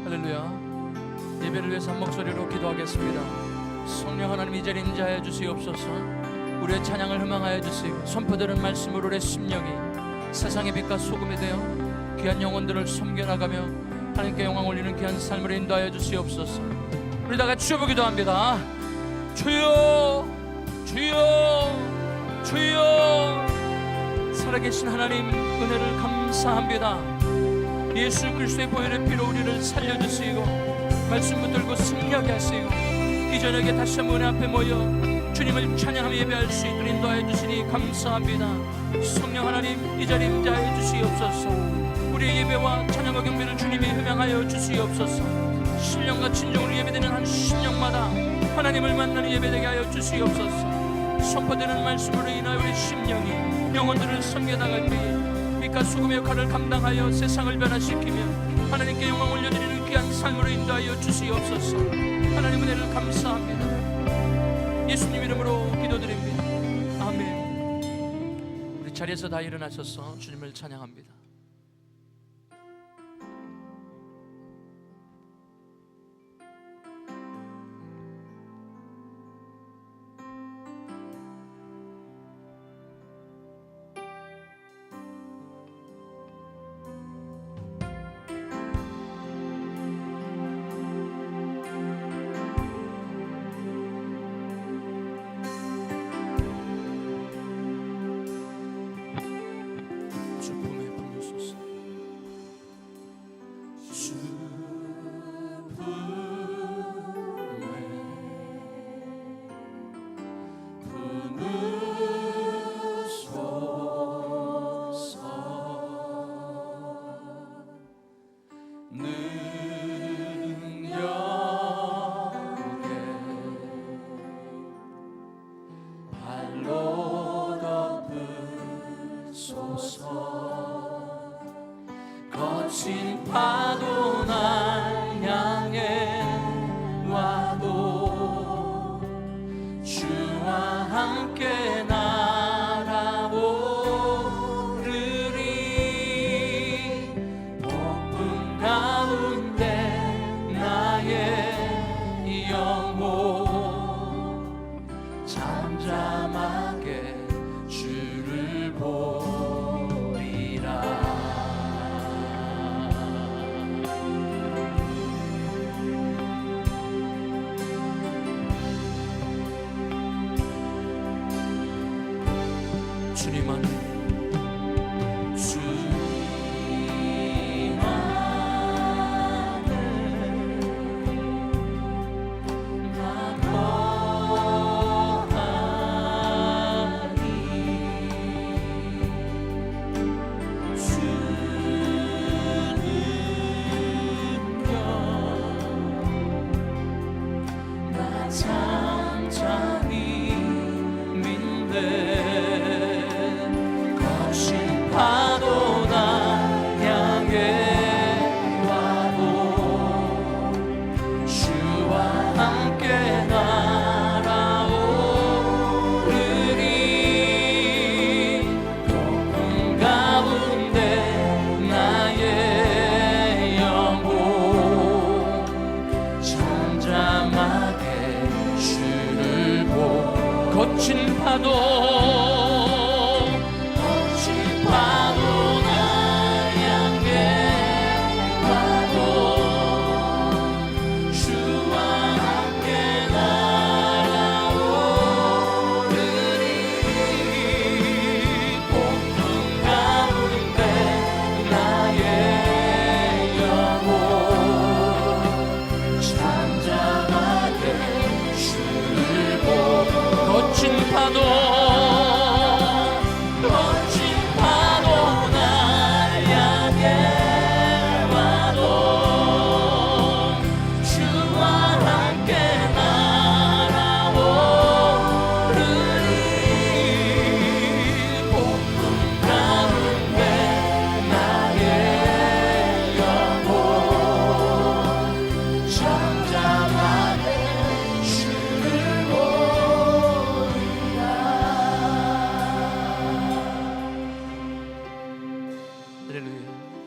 할렐루야. 예배를 위해서 한 목소리로 기도하겠습니다. 성령 하나님 이 자리에 임재하여 주시옵소서. 우리의 찬양을 희망하여 주시고 선포되는 말씀으로 우리의 심령이 세상의 빛과 소금이 되어 귀한 영혼들을 섬겨나가며 하나님께 영광 올리는 귀한 삶을 인도하여 주시옵소서. 우리 다 같이 주여 기도합니다. 주여 주여 주여. 살아계신 하나님 은혜를 감사합니다. 예수 그리스도의 보혈의 피로 우리를 살려주시고 말씀 붙들고 승리하게 하시고 이 저녁에 다시 한번 은혜 앞에 모여 주님을 찬양하며 예배할 수 있도록 인도하여 주시니 감사합니다. 성령 하나님 이 자리에 임재하여 주시옵소서. 우리의 예배와 찬양과 경배를 주님이 흠양하여 주시옵소서. 신령과 진정으로 예배되는 한 심령마다 하나님을 만나는 예배되게 하여 주시옵소서. 선포되는 말씀으로 인하여 우리 심령이 영혼들을 섬겨나갈 때에 빛과 수금의 역할을 감당하여 세상을 변화시키며 하나님께 영광 올려드리는 귀한 삶으로 인도하여 주시옵소서. 하나님 은혜를 감사합니다. 예수님 이름으로 기도드립니다. 아멘. 우리 자리에서 다 일어나셔서 주님을 찬양합니다. 거친 파도 날 향해 와도 주와 함께 날아오르리. 폭풍 가운데 나의 영혼 잠잠하게 주를 보리라. 주님 안에 나 거하리. 주는요 나 잠잠히 믿네. 파도 날 향해 와도 주와 함께 날아오르리. 폭풍 가운데 나의 영혼 잠잠하게 주를 보. 거친 파도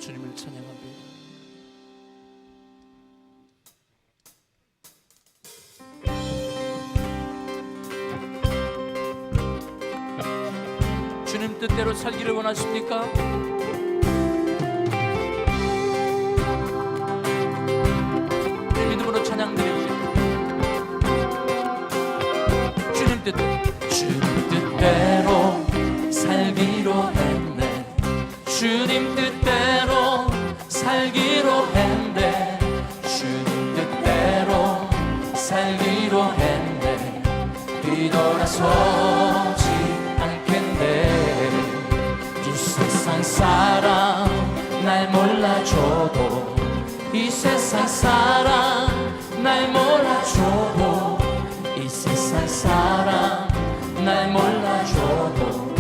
주님을 찬양합니다. 뜻대로 살기를 원하십니까? 믿음으로 찬양 드립니다. 주님 뜻대로 살기로 했네. 주님 뜻대로 살기로 했네. 주님 뜻대로 살기로 했네. 뒤돌아서지 않겠네. 이 세상 사람 날 몰라줘도, 이 세상 사람 날 몰라줘도, 이 세상 사람 날 몰라줘도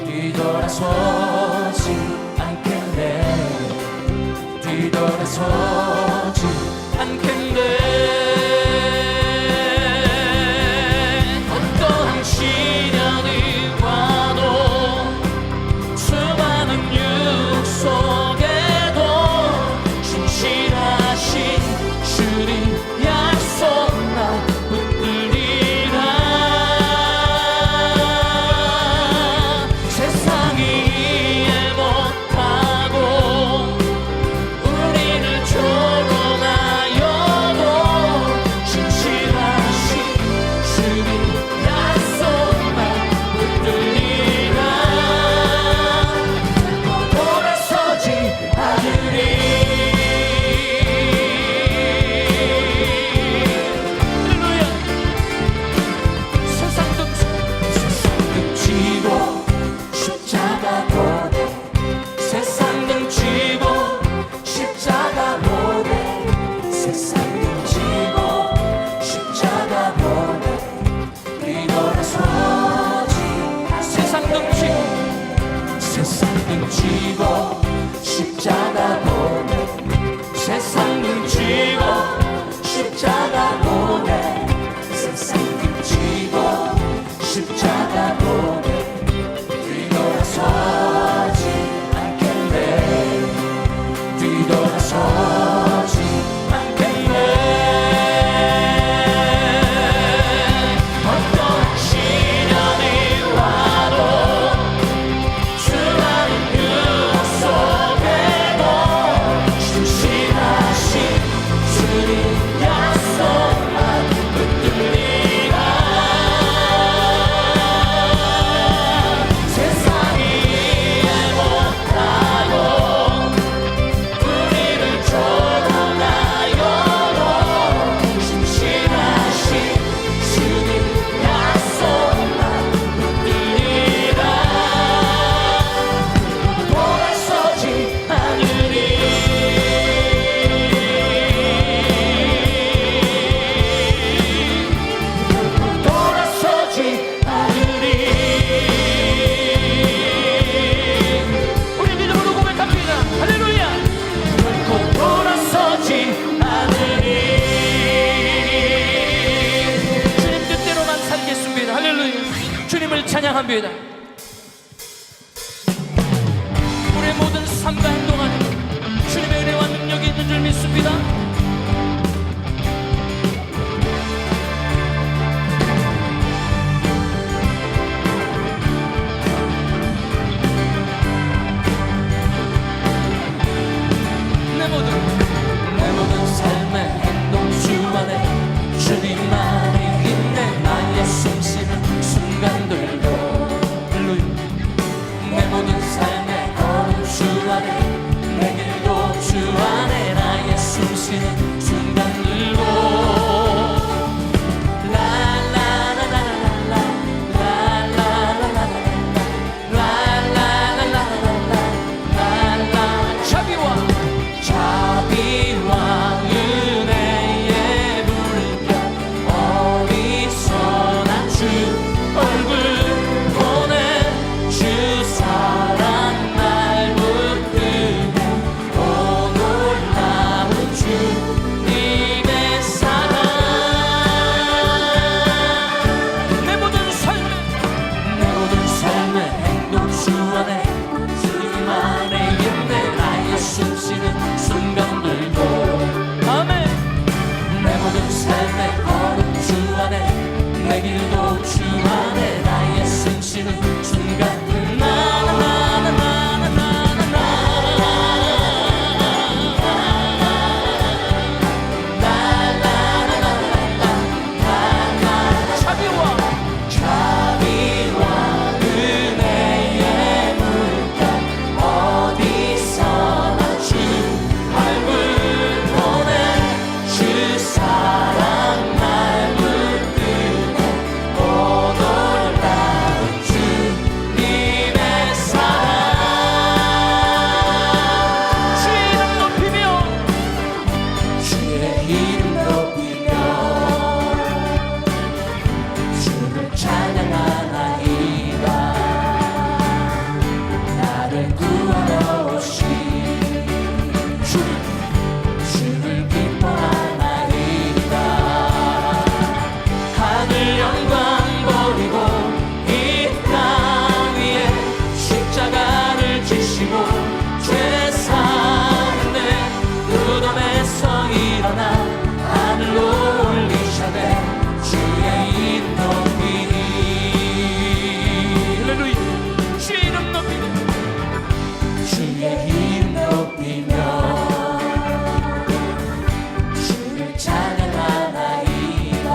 뒤돌아서지 않겠네. 뒤돌아서지 않겠네. 어떠한 시련이 와도, 수많은 육 속에도 신실하신 주님 약속 나 붙들리라. 세상이 이해 못하고 우리를 조롱하여도 신실하신 주님 약속 나 붙들리라. 돌아서지 않으리. 십자가 보내, 세상 등지고 십자가 보내, 세상 등지고 십자가 보내. 뒤돌아서지 않겠네. 뒤돌아서지 않겠네. 어떤 시련이 와도, 수많은 육 속에도 신실하신 주님 약속만 붙들리라. 세상이 이해 못하고 우리를 조롱하여도 신실하신 주님 약속만 붙들리라. 돌아서지 않으리. 돌아서지 않으리. 우리 믿음으로 고백합니다. 할렐루야. 결코 돌아서지 않으리. 주님 뜻대로만 살겠습니다. 할렐루야. 주님을 찬양합니다. 우리의 모든 삶과 행동 안에 주님의 은혜와 능력이 있는 줄 믿습니다. 내 모든 삶의 행동 주 안에 주님만이 있네. 나의 숨쉬는 순간들도. 할렐루야. 내 모든 삶의 걸음 주 안에, 내 길도 주 안에, 나의 숨쉬는 순간들도. 자비와 은혜의 물결, 어디서나 주 얼굴 보내. 주 사랑 날 붙드네. 구하러 오신 주를 기뻐하나이다. 하늘 영광 버리고 이 땅 위에 십자가를 지시고 죄 사는데 무덤에서 일어나 하늘로 올리셔대 주의 이름 높이니. 할렐루야. 주의 이름 높이니. 주의 이름 높이며 주를 찬양하나이다.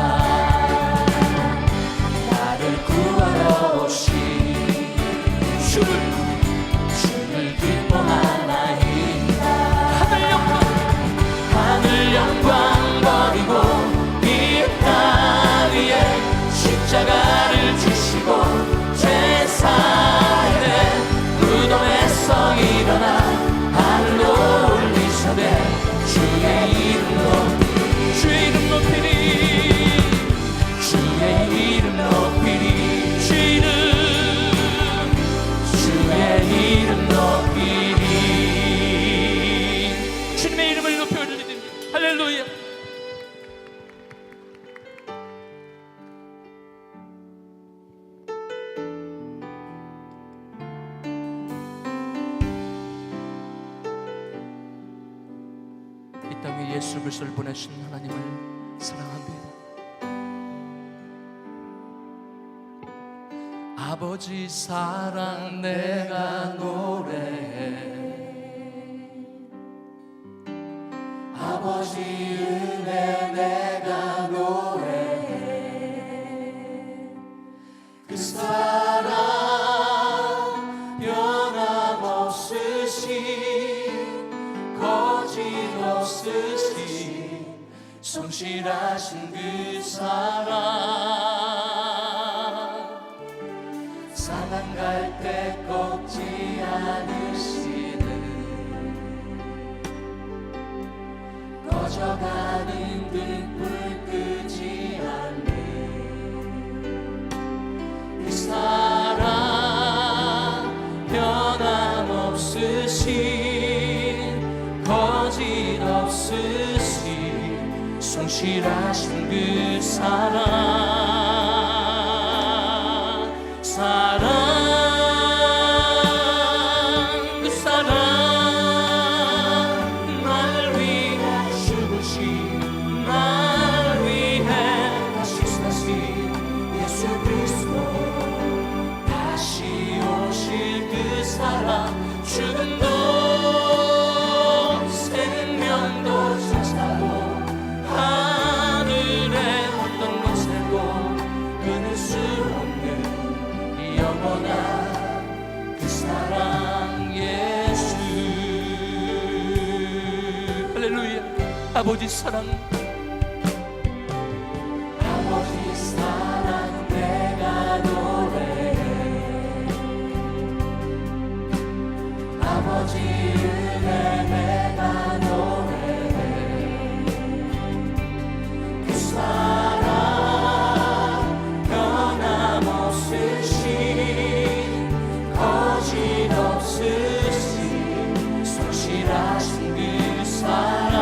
나를 구하러 오신 주를 기뻐하나이다. 하늘 영광 버리고 이 땅 위에 십자가를 지시고 죄 사는데 무덤에서 일어나 하늘로 올리셔대 주의 이름 높이니. 주의 이름 높이니. 주의 이름 높이니. 주의 이름 높이니. 주님의 이름을 높여 올리십니다. 할렐루야. 이 땅에 예수 그리스도를 보내신 하나님을 사랑합니다. 아버지 사랑 내가 노래해. 아버지 은혜 내가 노래해. 그 사랑 변함없으신 거짓없으신 성실하신 그 사랑 사랑갈 때 꺾지 않으시는 꺼져가는 등불 끄지 않는 그 사랑 변함없으신 거짓없으신 성실하신 그 사랑 그 사랑 날 위해 죽으신 날 위해 다시 사신 예수 그리스도 다시 오실 그 사랑 죽음도 생명도 천사도 하늘의 어떤 것에도 끊을 수 없는 영원한 그 사랑 예수. 할렐루야. 아버지 사랑 아버지 사랑 내가 노래해. 아버지 은혜 내가 노래해. 그 사랑 변함없으신 거짓없으신 성실하신 그 사랑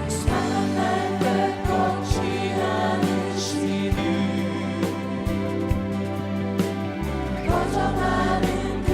사랑할 때 꺾지 않으시는 꺼져가는 그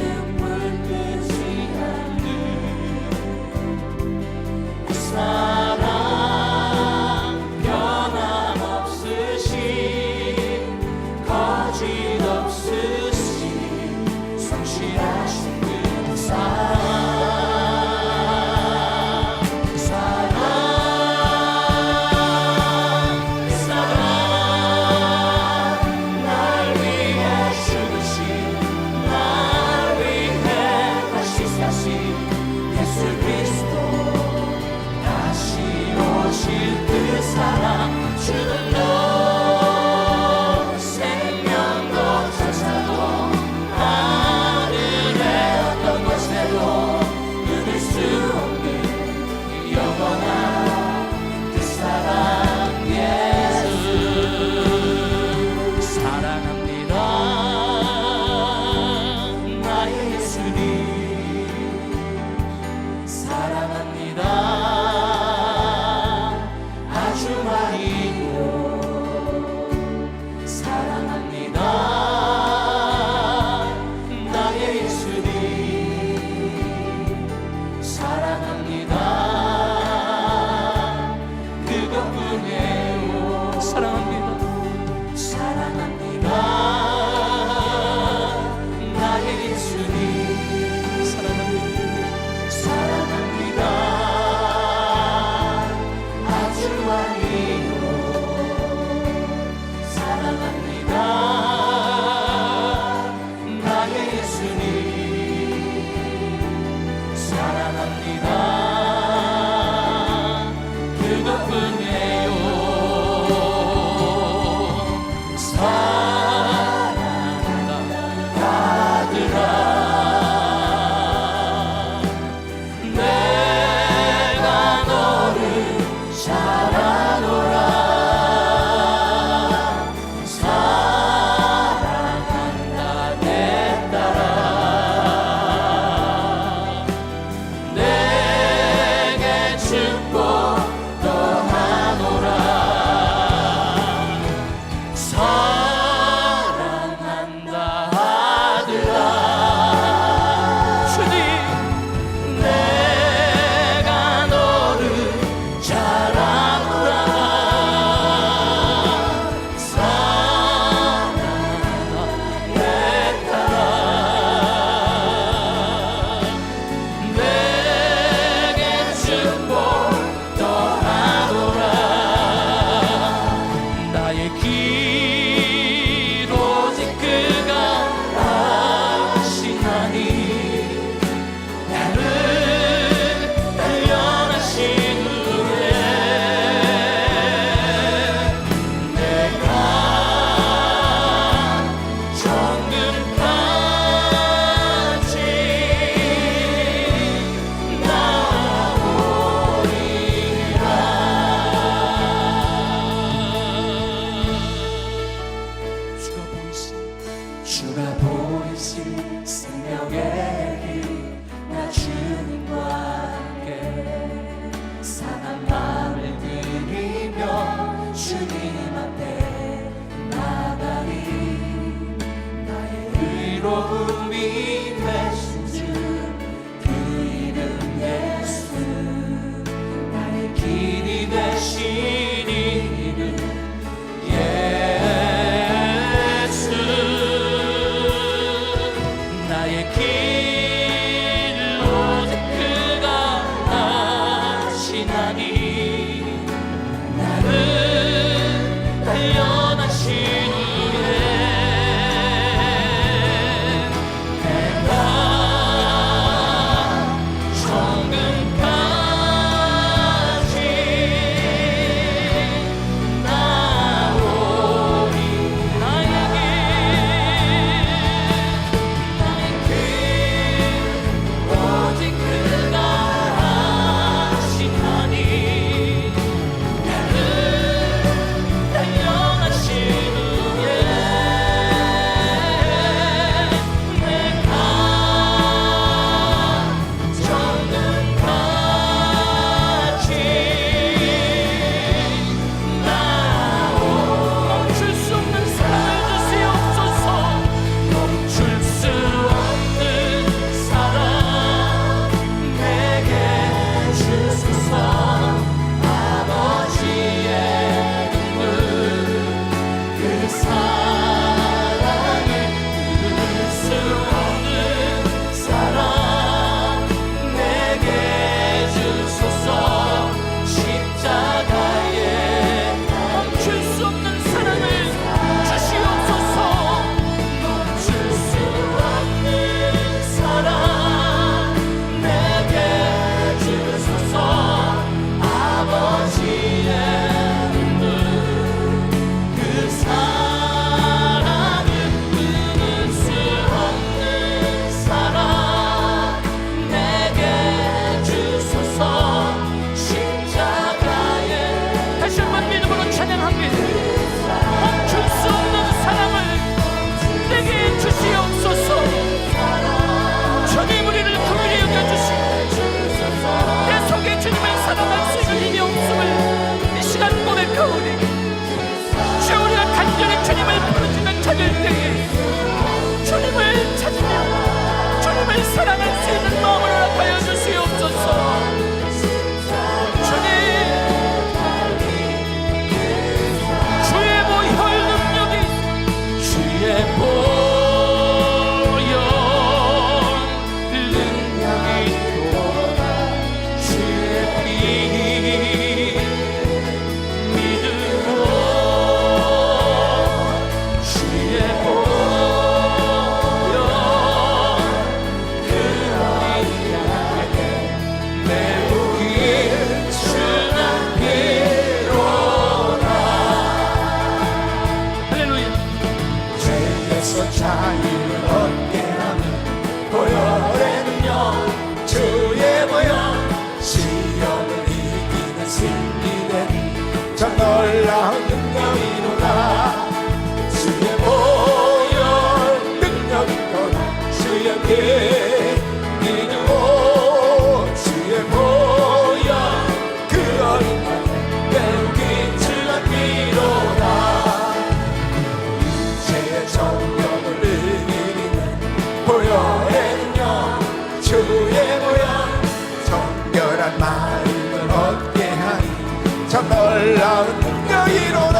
참 놀라운 능력이로다.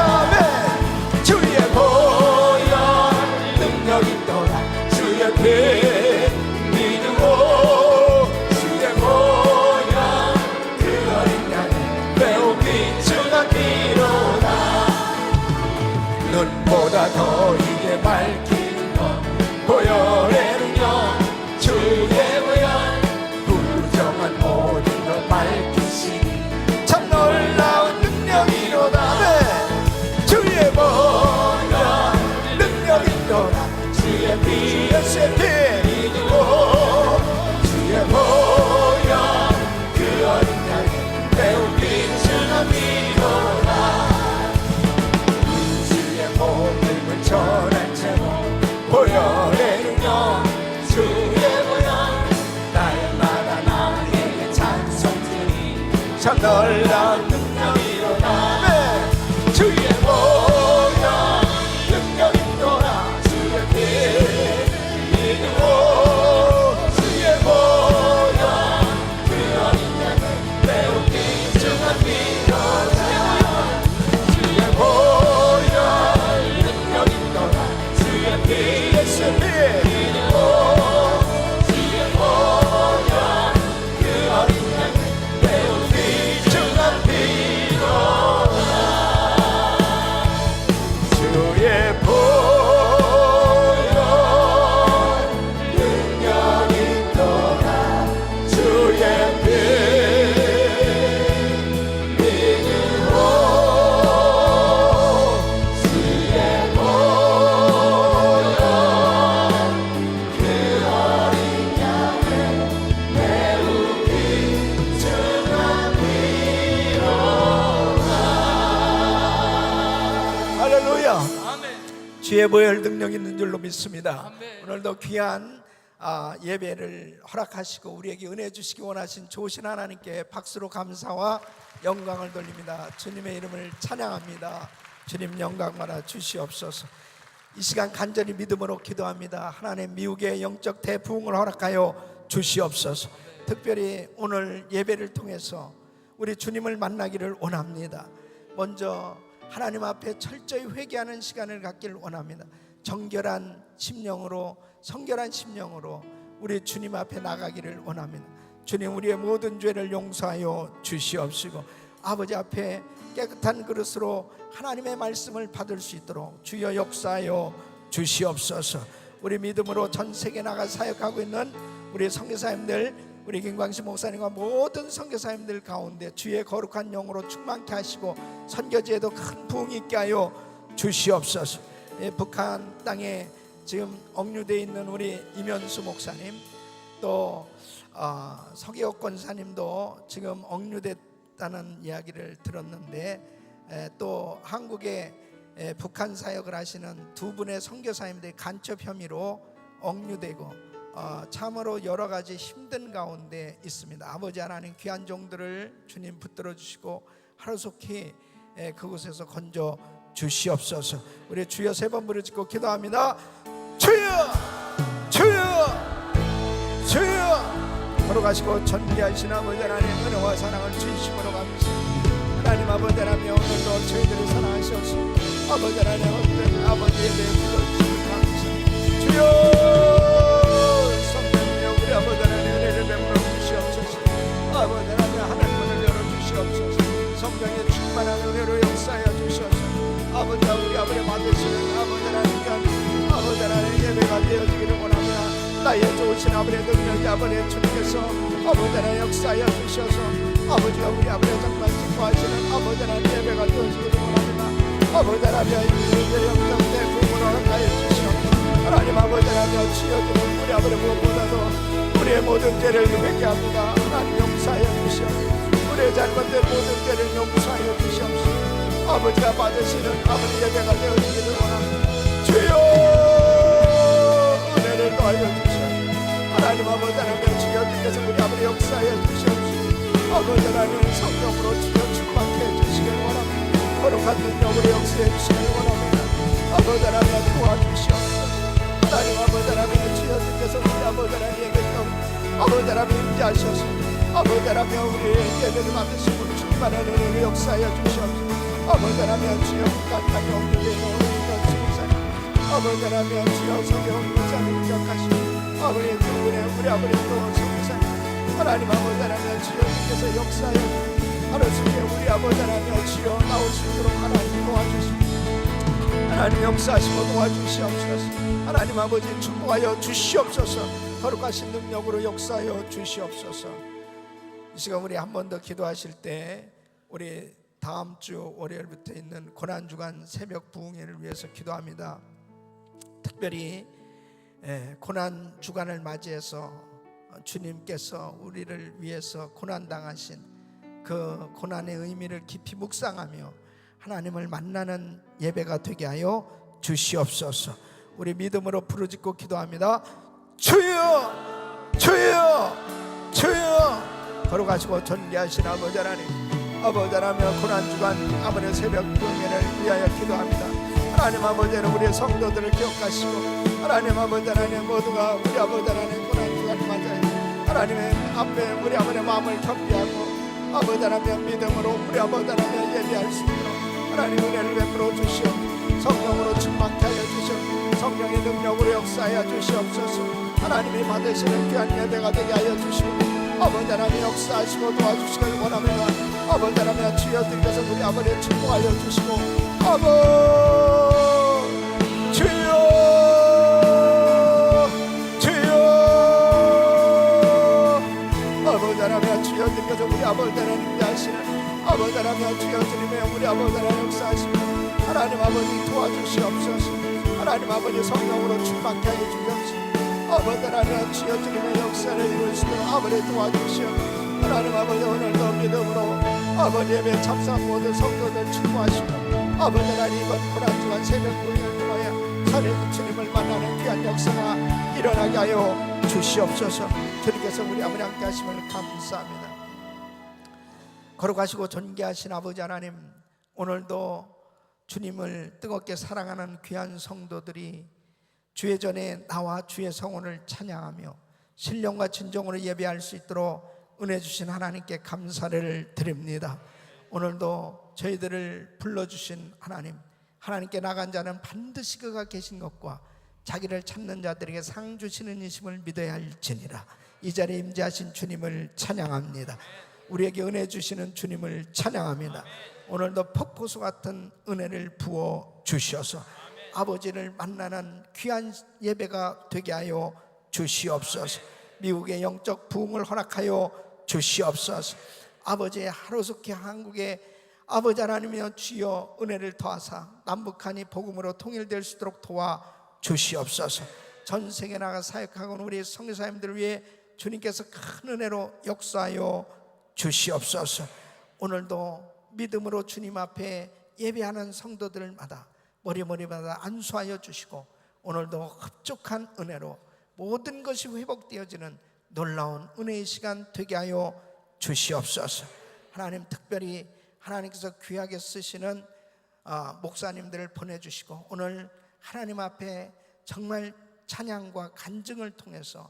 주의 보혈 능력이로다. 주의 피 믿음으로 주의 보혈 그 어린 양의 매우 비추는 피로다. 눈보다 더 이게 밝히는 것 보혈의 능력. 주의 보혈 부정한 모든 것 밝히시니 참 놀라운 능력이로다. 네. 주의 보혈 능력이로다. 주의 피 예수의 피 믿고 주의 보혈 그 어린 양의 매우 비추는 피로다. 주의 복음을 전한 채로 보혈의 능력. 주의 보혈 날마다 나에게 찬송드리 참 놀라운 능력이로다. 네. 주의 보혈 능력이로다. 주의 피 믿고 주의 보혈 그 어린 양의 매우 귀중한 피로다. 주의 보혈 능력이로다. 주의 피 예수의 피 주의 보혈 능력 있는 줄로 믿습니다. 아멘. 오늘도 귀한 예배를 허락하시고 우리에게 은혜 주시기 원하신 좋으신 하나님께 박수로 감사와 영광을 돌립니다. 주님의 이름을 찬양합니다. 주님 영광 받아 주시옵소서. 이 시간 간절히 믿음으로 기도합니다. 하나님 미국의 영적 대부흥을 허락하여 주시옵소서. 특별히 오늘 예배를 통해서 우리 주님을 만나기를 원합니다. 먼저 하나님 앞에 철저히 회개하는 시간을 갖기를 원합니다. 정결한 심령으로, 성결한 심령으로 우리 주님 앞에 나가기를 원합니다. 주님, 우리의 모든 죄를 용서하여 주시옵시고 아버지 앞에 깨끗한 그릇으로 하나님의 말씀을 받을 수 있도록 주여 역사하여 주시옵소서. 우리 믿음으로 전 세계 나가 사역하고 있는 우리 선교사님들, 우리 김광식 목사님과 모든 선교사님들 가운데 주의 거룩한 영으로 충만케 하시고 선교지에도 큰 부흥이 있게 하여 주시옵소서. 북한 땅에 지금 억류되어 있는 우리 이면수 목사님, 또 서기옥 권사님도 지금 억류됐다는 이야기를 들었는데, 또 한국에 북한 사역을 하시는 두 분의 선교사님들이 간첩 혐의로 억류되고 참으로 여러 가지 힘든 가운데 있습니다. 아버지 하나님, 귀한 종들을 주님 붙들어 주시고 하루속히 그곳에서 건져 주시옵소서. 우리 주여 세 번 부르짖고 기도합니다. 주여, 주여, 주여. 걸어가시고 전기하신 아버지 하나님, 은혜와 사랑을 주심으로 감사합니다. 하나님 아버지 하나님, 오늘도 저희들을 사랑하셔서 아버지 하나님, 아버지에 대해 불러주시고 감사합니다. 주여, 우리 아버지 하나님 은혜를 베풀어 주시옵소서. 아버지 하나님, 하늘 문을 열어주시옵소서. 성령의 충만한 은혜로 역사하여 주시옵소서. 아버지와 우리 아버지 받으시는 아버지 하나님, 아버지 하나님 예배가 되어지기를 원합니다. 나의 좋으신 아버지 능력이 아버지 주님께서 아버지 하나님 역사하여 주셔서 아버지가 우리 아버지 정말 기뻐하시는 아버지 하나님 예배가 되어지기를 원합니다. 아버지 하나님, 우리의 영적 대부흥을 허락하여 주시옵소서. 하나님 아버지 하나님, 치여주는 우리 아버지 무엇보다도 우리의 모든 죄를 회개케 합니다. 하나님 용서하여 주시옵소서. 우리의 잘못된 모든 죄를 용서하여 주시옵소서. 아버지가 받으시는 아버지 예배가 되어지기를 원합니다. 주여, 은혜를 더하여 주시옵소서. 하나님 아버지 하나님, 주여님께서 우리 아버지 역사하여 주시옵소서. 아버지 하나님, 성령으로 주여 충만케 해주시길 원합니다. 거룩한 능력으로 역사해 주시길 원합니다. 아버지 하나님 도와주시옵소서. 하나님 아버지 하나님, 주여님께서 우리 아버지 하나님에게 아버지 하나님 임재하셔서 아버지 하나님 우리의 예배를 받으시고 충만한 은혜로 역사하여 주시옵소서. 아버지 하나님 주여 북한까지 없는 데에 우리가 주무사님 아버지 하나님 주여 성경 목사님 기억하시고 아버지 두분의 우리 아버지 또 성사님 하나님 아버지 하나님 주여님께서 역사하여 하루 중에 우리 아버지 하나님 주여 나올 수 있도록 하나님 도와주시고 하나님 역사하시고 도와주시옵소서. 하나님 아버지 축복하여 주시옵소서. 거룩하신 능력으로 역사하여 주시옵소서. 이 시간 우리 한 번 더 기도하실 때 우리 다음 주 월요일부터 있는 고난주간 새벽 부흥회를 위해서 기도합니다. 특별히 고난주간을 맞이해서 주님께서 우리를 위해서 고난당하신 그 고난의 의미를 깊이 묵상하며 하나님을 만나는 예배가 되게 하여 주시옵소서. 우리 믿음으로 부르짖고 기도합니다. 주여 주여 주여. 걸어가시고 존귀하신 아버지 하나님 아버지 하나님 고난주간 아버지 새벽 부흥회를 위하여 기도합니다. 하나님 아버지는 우리의 성도들을 기억하시고 하나님 아버지 하나님 모두가 우리 아버지 하나님 고난주간을 맞아요. 하나님의 앞에 우리 아버지의 마음을 겸비하고 아버지 하나님 믿음으로 우리 아버지 하나님 예배할 수 있도록 하나님 은혜를 베풀어 주시오. 성령으로 충만케 하여 주시오. 성령의 능력으로 역사하여 주시옵소서. 하나님이 받으시는 귀한 예배가 되게 하여 주시고 아버지 하나님 역사하시고 도와주시길 원합니다. 아버지 하나님 주여들께서 우리 아버지를 축복하여 주시고 아버지 주여 아버지 하나님 주여들께서 우리 아버지 하나님 위하시는 아버지 하나님 주여 주님의 우리 아버지 하나님 역사하시고 하나님 아버지 도와주시옵소서. 하나님 아버지 성령으로 충만케 하여 주옵소서. 아버지 하나님 주여 주님의 역사를 이룰 수 있도록 아버지 도와주시오. 하나님 아버지 오늘도 믿음으로 아버지 예배 참석 모든 성도들 축복하시고 아버지 하나님 이번 고난주간 새벽 부흥을 통하여 살아있는 주님을 만나는 귀한 역사가 일어나게 하여 주시옵소서. 주님께서 우리 아버지 함께 하심을 감사합니다. 거룩하시고 존귀하신 아버지 하나님 오늘도 주님을 뜨겁게 사랑하는 귀한 성도들이 주의 전에 나와 주의 성원을 찬양하며 신령과 진정으로 예배할 수 있도록 은혜 주신 하나님께 감사를 드립니다. 오늘도 저희들을 불러주신 하나님 하나님께 나간 자는 반드시 그가 계신 것과 자기를 찾는 자들에게 상 주시는 이심을 믿어야 할지니라. 이 자리에 임재하신 주님을 찬양합니다. 우리에게 은혜 주시는 주님을 찬양합니다. 오늘도 폭포수 같은 은혜를 부어 주셔서 아버지를 만나는 귀한 예배가 되게 하여 주시옵소서. 미국의 영적 부흥을 허락하여 주시옵소서. 아버지의 하루속히 한국에 아버지 하나님이여 주여 은혜를 더하사 남북한이 복음으로 통일될 수 있도록 도와 주시옵소서. 전 세계 나가 사역하고는 우리 성교사님들을 위해 주님께서 큰 은혜로 역사하여 주시옵소서. 오늘도 믿음으로 주님 앞에 예배하는 성도들마다 머리마다 안수하여 주시고 오늘도 흡족한 은혜로 모든 것이 회복되어지는 놀라운 은혜의 시간 되게 하여 주시옵소서. 하나님 특별히 하나님께서 귀하게 쓰시는 목사님들을 보내주시고 오늘 하나님 앞에 정말 찬양과 간증을 통해서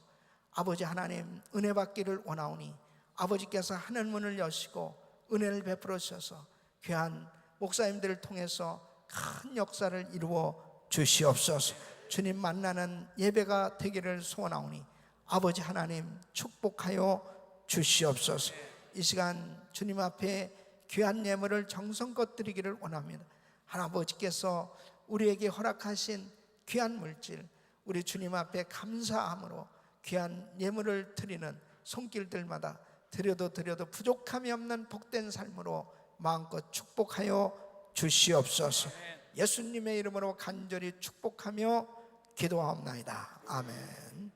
아버지 하나님 은혜 받기를 원하오니 아버지께서 하늘문을 여시고 은혜를 베풀어 주셔서 귀한 목사님들을 통해서 큰 역사를 이루어 주시옵소서. 주님 만나는 예배가 되기를 소원하오니 아버지 하나님 축복하여 주시옵소서. 이 시간 주님 앞에 귀한 예물을 정성껏 드리기를 원합니다. 아버지께서 우리에게 허락하신 귀한 물질 우리 주님 앞에 감사함으로 귀한 예물을 드리는 손길들마다 드려도 부족함이 없는 복된 삶으로 마음껏 축복하여 주시옵소서. 예수님의 이름으로 간절히 축복하며 기도하옵나이다. 아멘.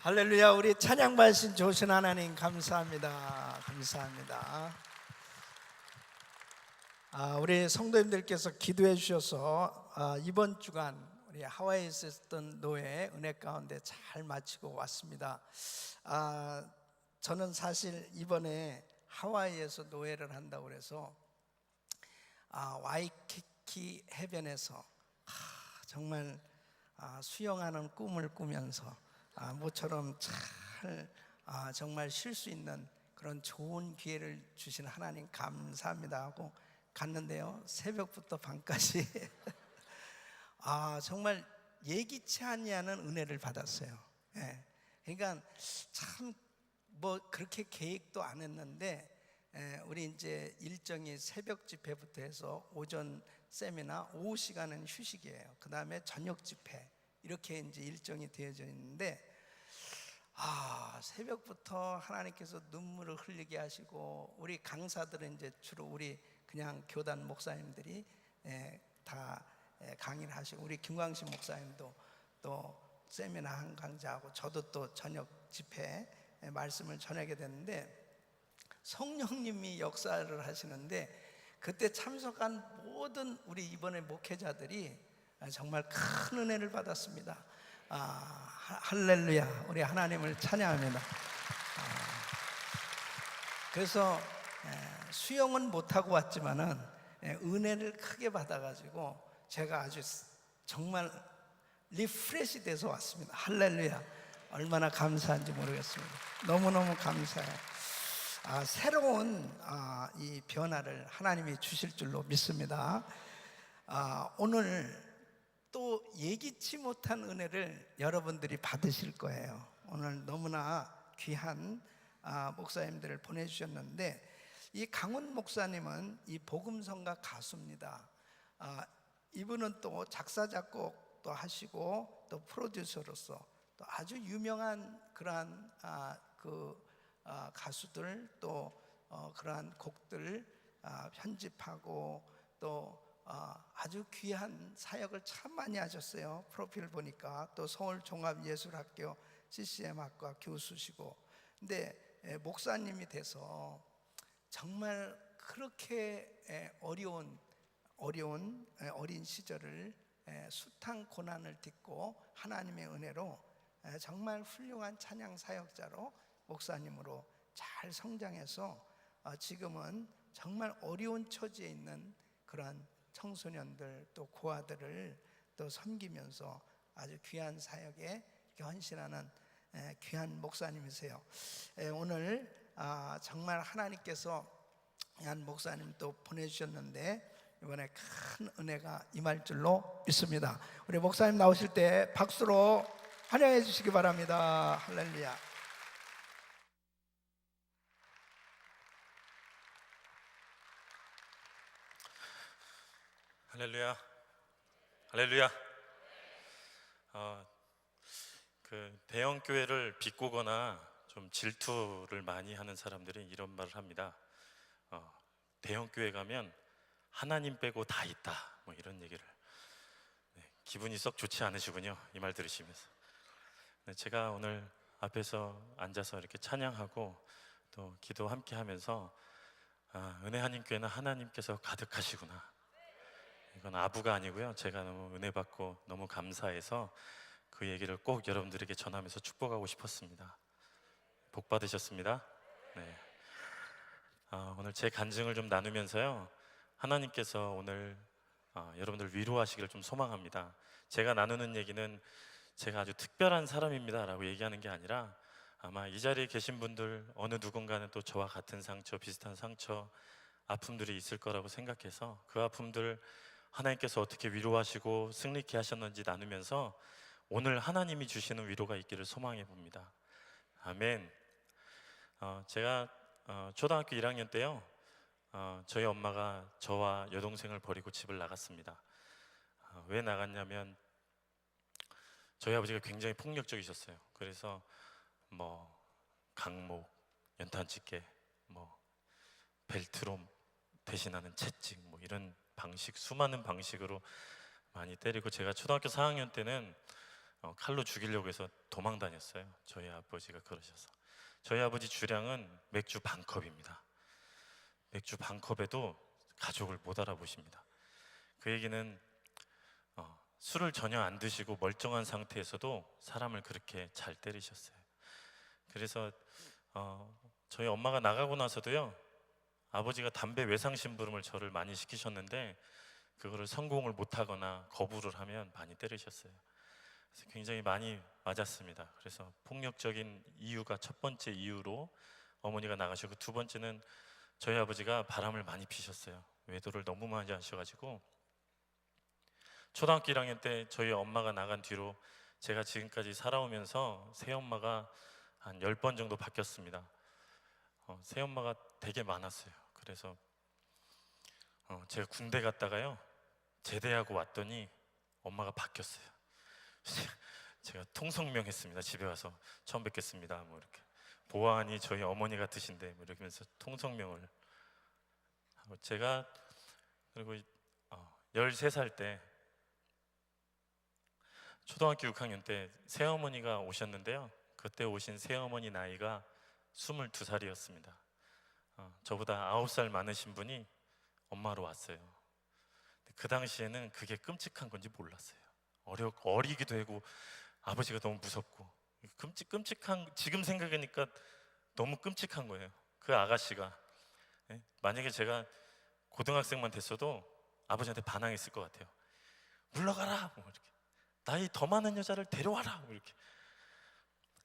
할렐루야. 우리 찬양 받으신 좋으신 하나님 감사합니다. 감사합니다. 우리 성도님들께서 기도해 주셔서 이번 주간 우리 하와이에서 있었던 노예 은혜 가운데 잘 마치고 왔습니다. 저는 사실 이번에 하와이에서 노예를 한다고 그래서 와이키키 해변에서 정말 수영하는 꿈을 꾸면서 모처럼 잘 정말 쉴 수 있는 그런 좋은 기회를 주신 하나님 감사합니다 하고 갔는데요, 새벽부터 밤까지 정말 예기치 아니하는 은혜를 받았어요. 예. 그러니까 참 뭐 그렇게 계획도 안 했는데 우리 이제 일정이 새벽 집회부터 해서 오전 세미나, 오후 시간은 휴식이에요. 그 다음에 저녁 집회, 이렇게 이제 일정이 되어져 있는데 새벽부터 하나님께서 눈물을 흘리게 하시고, 우리 강사들은 이제 주로 우리 그냥 교단 목사님들이 다 강의를 하시고, 우리 김광신 목사님도 또 세미나 한 강좌하고, 저도 또 저녁 집회 말씀을 전하게 됐는데, 성령님이 역사를 하시는데 그때 참석한 모든 우리 이번에 목회자들이 정말 큰 은혜를 받았습니다. 할렐루야. 우리 하나님을 찬양합니다. 그래서 수영은 못하고 왔지만은 은혜를 크게 받아가지고 제가 아주 정말 리프레시 돼서 왔습니다. 할렐루야. 얼마나 감사한지 모르겠습니다. 너무너무 감사해요. 새로운 이 변화를 하나님이 주실 줄로 믿습니다. 오늘 또 예기치 못한 은혜를 여러분들이 받으실 거예요. 오늘 너무나 귀한 목사님들을 보내주셨는데, 이 강훈 목사님은 이 복음성가 가수입니다. 이분은 또 작사 작곡도 하시고 또 프로듀서로서 또 아주 유명한 그러한 가수들, 또 그러한 곡들 편집하고 또 아주 귀한 사역을 참 많이 하셨어요. 프로필 보니까 또 서울종합예술학교 CCM학과 교수시고, 근데 목사님이 돼서 정말 그렇게 어린 시절을 숱한 고난을 딛고 하나님의 은혜로 정말 훌륭한 찬양 사역자로 목사님으로 잘 성장해서 지금은 정말 어려운 처지에 있는 그런 청소년들 또 고아들을 또 섬기면서 아주 귀한 사역에 헌신하는 귀한 목사님이세요. 오늘 정말 하나님께서 한 목사님 또 보내주셨는데 이번에 큰 은혜가 임할 줄로 믿습니다. 우리 목사님 나오실 때 박수로 환영해 주시기 바랍니다. 할렐루야. 할렐루야, 할렐루야. 그 대형 교회를 비꼬거나 좀 질투를 많이 하는 사람들이 이런 말을 합니다. 대형 교회 가면 하나님 빼고 다 있다, 뭐 이런 얘기를. 기분이 썩 좋지 않으시군요, 이 말 들으시면서. 제가 오늘 앞에서 앉아서 이렇게 찬양하고 또 기도 함께 하면서 은혜 한인교회는 하나님께서 가득하시구나, 이건 아부가 아니고요, 제가 너무 은혜 받고 너무 감사해서 그 얘기를 꼭 여러분들에게 전하면서 축복하고 싶었습니다. 복 받으셨습니다. 네. 오늘 제 간증을 좀 나누면서요, 하나님께서 오늘 여러분들 위로하시기를 좀 소망합니다. 제가 나누는 얘기는 제가 아주 특별한 사람입니다 라고 얘기하는 게 아니라, 아마 이 자리에 계신 분들 어느 누군가는 또 저와 같은 상처, 비슷한 상처, 아픔들이 있을 거라고 생각해서 그 아픔들 하나님께서 어떻게 위로하시고 승리케 하셨는지 나누면서 오늘 하나님이 주시는 위로가 있기를 소망해 봅니다. 아멘. 제가 초등학교 1학년 때요, 저희 엄마가 저와 여동생을 버리고 집을 나갔습니다. 왜 나갔냐면 저희 아버지가 굉장히 폭력적이셨어요. 그래서 뭐 강목, 연탄집게, 뭐 벨트로 대신하는 채찍, 뭐 이런 방식, 수많은 방식으로 많이 때리고, 제가 초등학교 4학년 때는 칼로 죽이려고 해서 도망 다녔어요. 저희 아버지가 그러셔서. 저희 아버지 주량은 맥주 반 컵입니다. 맥주 반 컵에도 가족을 못 알아보십니다. 그 얘기는 술을 전혀 안 드시고 멀쩡한 상태에서도 사람을 그렇게 잘 때리셨어요. 그래서 저희 엄마가 나가고 나서도요, 아버지가 담배 외상심부름을 저를 많이 시키셨는데 그거를 성공을 못하거나 거부를 하면 많이 때리셨어요. 그래서 굉장히 많이 맞았습니다. 그래서 폭력적인 이유가 첫 번째 이유로 어머니가 나가시고, 두 번째는 저희 아버지가 바람을 많이 피셨어요. 외도를 너무 많이 하셔가지고 초등학교 1학년 때 저희 엄마가 나간 뒤로 제가 지금까지 살아오면서 새엄마가 한 10번 정도 바뀌었습니다. 새엄마가 되게 많았어요. 그래서 제가 군대 갔다가요, 제대하고 왔더니 엄마가 바뀌었어요. 제가 통성명했습니다. 집에 와서 처음 뵙겠습니다. 뭐 이렇게 보아하니 저희 어머니 같으신데 뭐 이러면서 통성명을 하고, 제가 그리고 13살 때 초등학교 6학년 때 새어머니가 오셨는데요, 그때 오신 새어머니 나이가 22살이었습니다. 저보다 9살 많으신 분이 엄마로 왔어요. 그 당시에는 그게 끔찍한 건지 몰랐어요. 어리기도 하고 아버지가 너무 무섭고 끔찍한, 지금 생각하니까 너무 끔찍한 거예요. 그 아가씨가, 예? 만약에 제가 고등학생만 됐어도 아버지한테 반항했을 것 같아요. 물러가라, 뭐 이렇게. 나이 더 많은 여자를 데려와라, 뭐 이렇게.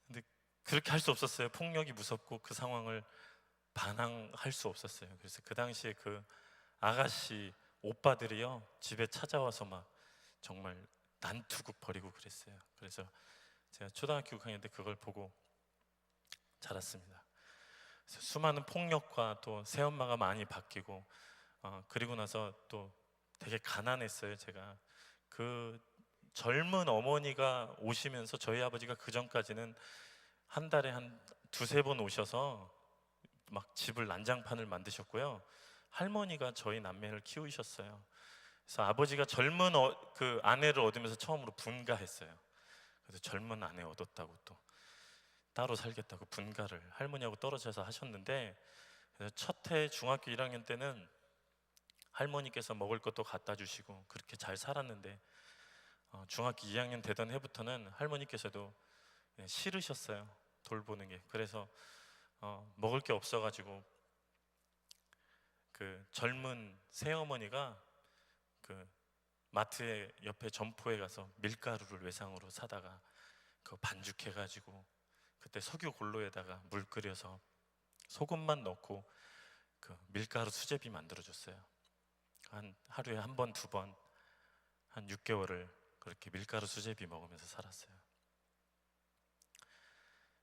근데 그렇게 할 수 없었어요. 폭력이 무섭고 그 상황을 반항할 수 없었어요. 그래서 그 당시에 그 아가씨 오빠들이요, 집에 찾아와서 막 정말 난투극 벌이고 그랬어요. 그래서 제가 초등학교 6학년 때 그걸 보고 자랐습니다. 그래서 수많은 폭력과 또 새엄마가 많이 바뀌고, 그리고 나서 또 되게 가난했어요. 제가 그 젊은 어머니가 오시면서 저희 아버지가 그 전까지는 한 달에 한 두세 번 오셔서 막 집을 난장판을 만드셨고요, 할머니가 저희 남매를 키우셨어요. 그래서 아버지가 젊은 그 아내를 얻으면서 처음으로 분가했어요. 그래서 젊은 아내 얻었다고 또 따로 살겠다고 분가를 할머니하고 떨어져서 하셨는데, 그래서 첫 해 중학교 1학년 때는 할머니께서 먹을 것도 갖다 주시고 그렇게 잘 살았는데, 중학교 2학년 되던 해부터는 할머니께서도 싫으셨어요, 돌보는 게. 그래서 먹을 게 없어가지고 그 젊은 새어머니가 그 마트에 옆에 점포에 가서 밀가루를 외상으로 사다가 그거 반죽해가지고 그때 석유 골로에다가 물 끓여서 소금만 넣고 그 밀가루 수제비 만들어줬어요. 한 하루에 한 번, 두 번, 한 6개월을 그렇게 밀가루 수제비 먹으면서 살았어요.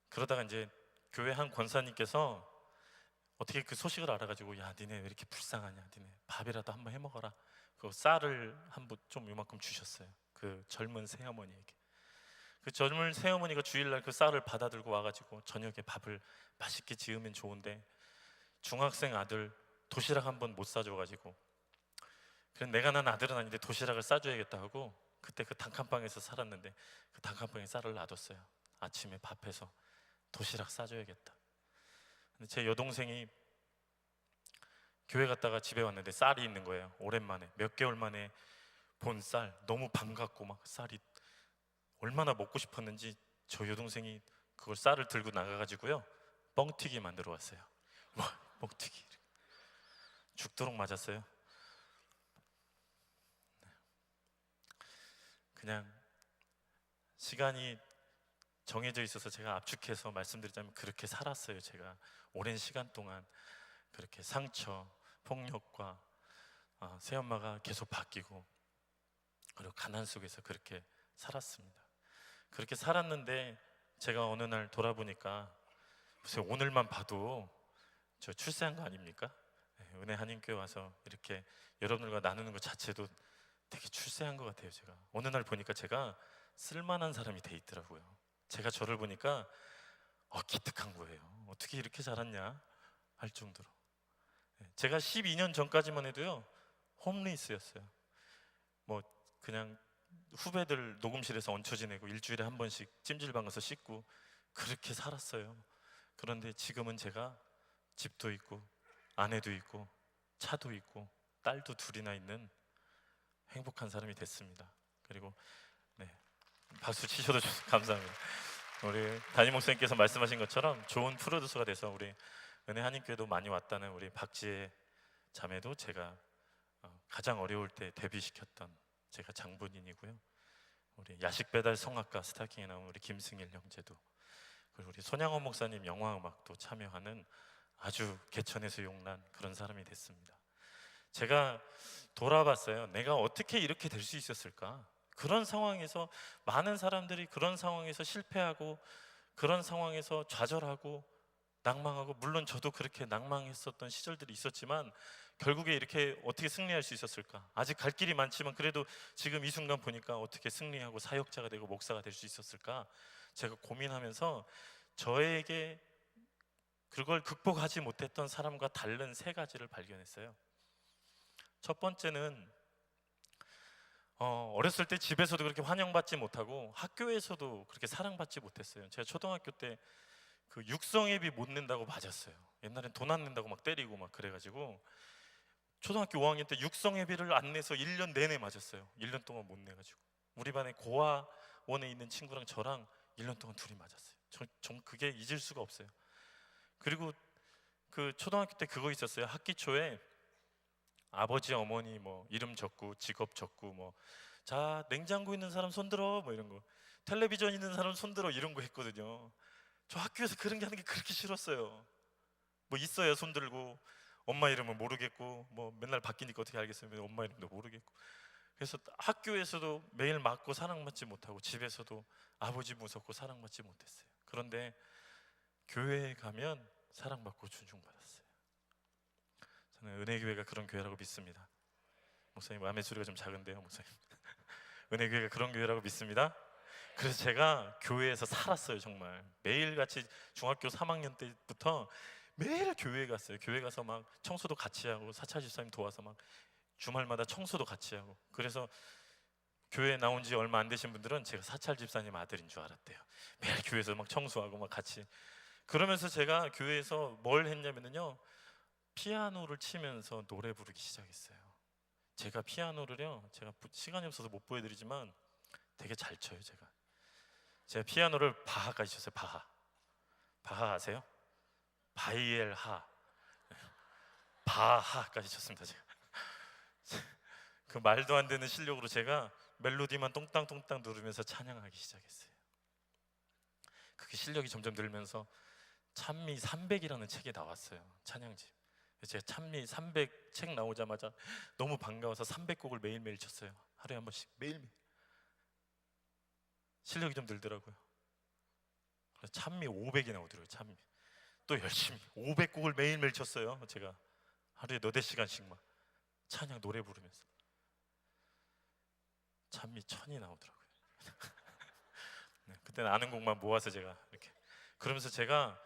그러다가 이제 교회 한 권사님께서 어떻게 그 소식을 알아가지고, 야, 니네 왜 이렇게 불쌍하냐, 니네 밥이라도 한번 해먹어라. 그 쌀을 한번 좀 요만큼 주셨어요. 그 젊은 새어머니에게. 그 젊은 새어머니가 주일날 그 쌀을 받아들고 와가지고 저녁에 밥을 맛있게 지으면 좋은데 중학생 아들 도시락 한번 못 사줘가지고, 그래서 내가 난 아들은 아닌데 도시락을 싸줘야겠다 하고 그때 그 단칸방에서 살았는데 그 단칸방에 쌀을 놔뒀어요. 아침에 밥해서 도시락 싸줘야겠다. 근데 제 여동생이 교회 갔다가 집에 왔는데 쌀이 있는 거예요. 오랜만에, 몇 개월 만에 본 쌀, 너무 반갑고 막 쌀이 얼마나 먹고 싶었는지 저 여동생이 그걸 쌀을 들고 나가가지고요, 뻥튀기 만들어 왔어요. 와, 뻥튀기 죽도록 맞았어요. 그냥 시간이 정해져 있어서 제가 압축해서 말씀드리자면 그렇게 살았어요. 제가 오랜 시간 동안 그렇게 상처, 폭력과 새엄마가 계속 바뀌고 그리고 가난 속에서 그렇게 살았습니다. 그렇게 살았는데 제가 어느 날 돌아보니까, 글쎄요, 오늘만 봐도 저 출세한 거 아닙니까? 은혜 한인교회 와서 이렇게 여러분들과 나누는 것 자체도 되게 출세한 것 같아요. 제가 어느 날 보니까 제가 쓸만한 사람이 돼 있더라고요. 제가 저를 보니까 기특한 거예요. 어떻게 이렇게 자랐냐 할 정도로. 제가 12년 전까지만 해도요, 홈리스였어요. 뭐 그냥 후배들 녹음실에서 얹혀 지내고 일주일에 한 번씩 찜질방 가서 씻고 그렇게 살았어요. 그런데 지금은 제가 집도 있고 아내도 있고 차도 있고 딸도 둘이나 있는 행복한 사람이 됐습니다. 그리고 네, 박수 치셔도 감사합니다. 우리 담임 목사님께서 말씀하신 것처럼 좋은 프로듀서가 돼서 우리 은혜 한인교회도 많이 왔다는 우리 박지혜 자매도 제가 가장 어려울 때 데뷔시켰던 제가 장본인이고요. 우리 야식 배달 성악가 스타킹에 나온 우리 김승일 형제도, 그리고 우리 손양원 목사님 영화음악도 참여하는 아주 개천에서 용난 그런 사람이 됐습니다. 제가 돌아봤어요. 내가 어떻게 이렇게 될 수 있었을까? 그런 상황에서 많은 사람들이 그런 상황에서 실패하고 그런 상황에서 좌절하고 낭망하고, 물론 저도 그렇게 낭망했었던 시절들이 있었지만 결국에 이렇게 어떻게 승리할 수 있었을까? 아직 갈 길이 많지만 그래도 지금 이 순간 보니까 어떻게 승리하고 사역자가 되고 목사가 될 수 있었을까? 제가 고민하면서 저에게 그걸 극복하지 못했던 사람과 다른 세 가지를 발견했어요. 첫 번째는 어렸을 때 집에서도 그렇게 환영받지 못하고 학교에서도 그렇게 사랑받지 못했어요. 제가 초등학교 때 그 육성예비 못 낸다고 맞았어요. 옛날엔 돈 안 낸다고 막 때리고 막 그래가지고 초등학교 5학년 때 육성예비를 안 내서 1년 내내 맞았어요. 1년 동안 못 내가지고 우리 반에 고아원에 있는 친구랑 저랑 1년 동안 둘이 맞았어요. 전 그게 잊을 수가 없어요. 그리고 그 초등학교 때 그거 있었어요. 학기 초에 아버지 어머니 뭐 이름 적고 직업 적고 뭐 자 냉장고 있는 사람 손들어 뭐 이런 거, 텔레비전 있는 사람 손들어 이런 거 했거든요. 저 학교에서 그런 게 하는 게 그렇게 싫었어요. 뭐 있어야 손들고 엄마 이름은 모르겠고 뭐 맨날 바뀌니까 어떻게 알겠어요. 엄마 이름도 모르겠고. 그래서 학교에서도 매일 맞고 사랑받지 못하고 집에서도 아버지 무섭고 사랑받지 못했어요. 그런데 교회에 가면 사랑받고 존중받았어요. 저는 은혜교회가 그런 교회라고 믿습니다. 목사님 마음의 소리가 좀 작은데요, 목사님. 은혜교회가 그런 교회라고 믿습니다. 그래서 제가 교회에서 살았어요. 정말 매일같이 중학교 3학년 때부터 매일 교회에 갔어요. 교회 가서 막 청소도 같이 하고 사찰 집사님 도와서 막 주말마다 청소도 같이 하고. 그래서 교회에 나온 지 얼마 안 되신 분들은 제가 사찰 집사님 아들인 줄 알았대요. 매일 교회에서 막 청소하고 막 같이. 그러면서 제가 교회에서 뭘 했냐면요, 피아노를 치면서 노래 부르기 시작했어요. 제가 피아노를요, 제가 시간이 없어서 못 보여드리지만 되게 잘 쳐요. 제가 피아노를 바하까지 쳤어요. 바하 아세요? 바이엘하, 바하까지 쳤습니다. 제가 그 말도 안 되는 실력으로 제가 멜로디만 똥땅똥땅 누르면서 찬양하기 시작했어요. 그게 실력이 점점 늘면서 찬미 300이라는 책이 나왔어요. 찬양집. 제가 찬미 300 책 나오자마자 너무 반가워서 300곡을 매일매일 쳤어요. 하루에 한 번씩 매일매일. 실력이 좀 늘더라고요. 찬미 500이 나오더라고요. 찬미. 또 열심히 500곡을 매일매일 쳤어요. 제가 하루에 너댓 시간씩 막 찬양 노래 부르면서 찬미 1000이 나오더라고요. 네, 그때는 아는 곡만 모아서 제가 이렇게. 그러면서 제가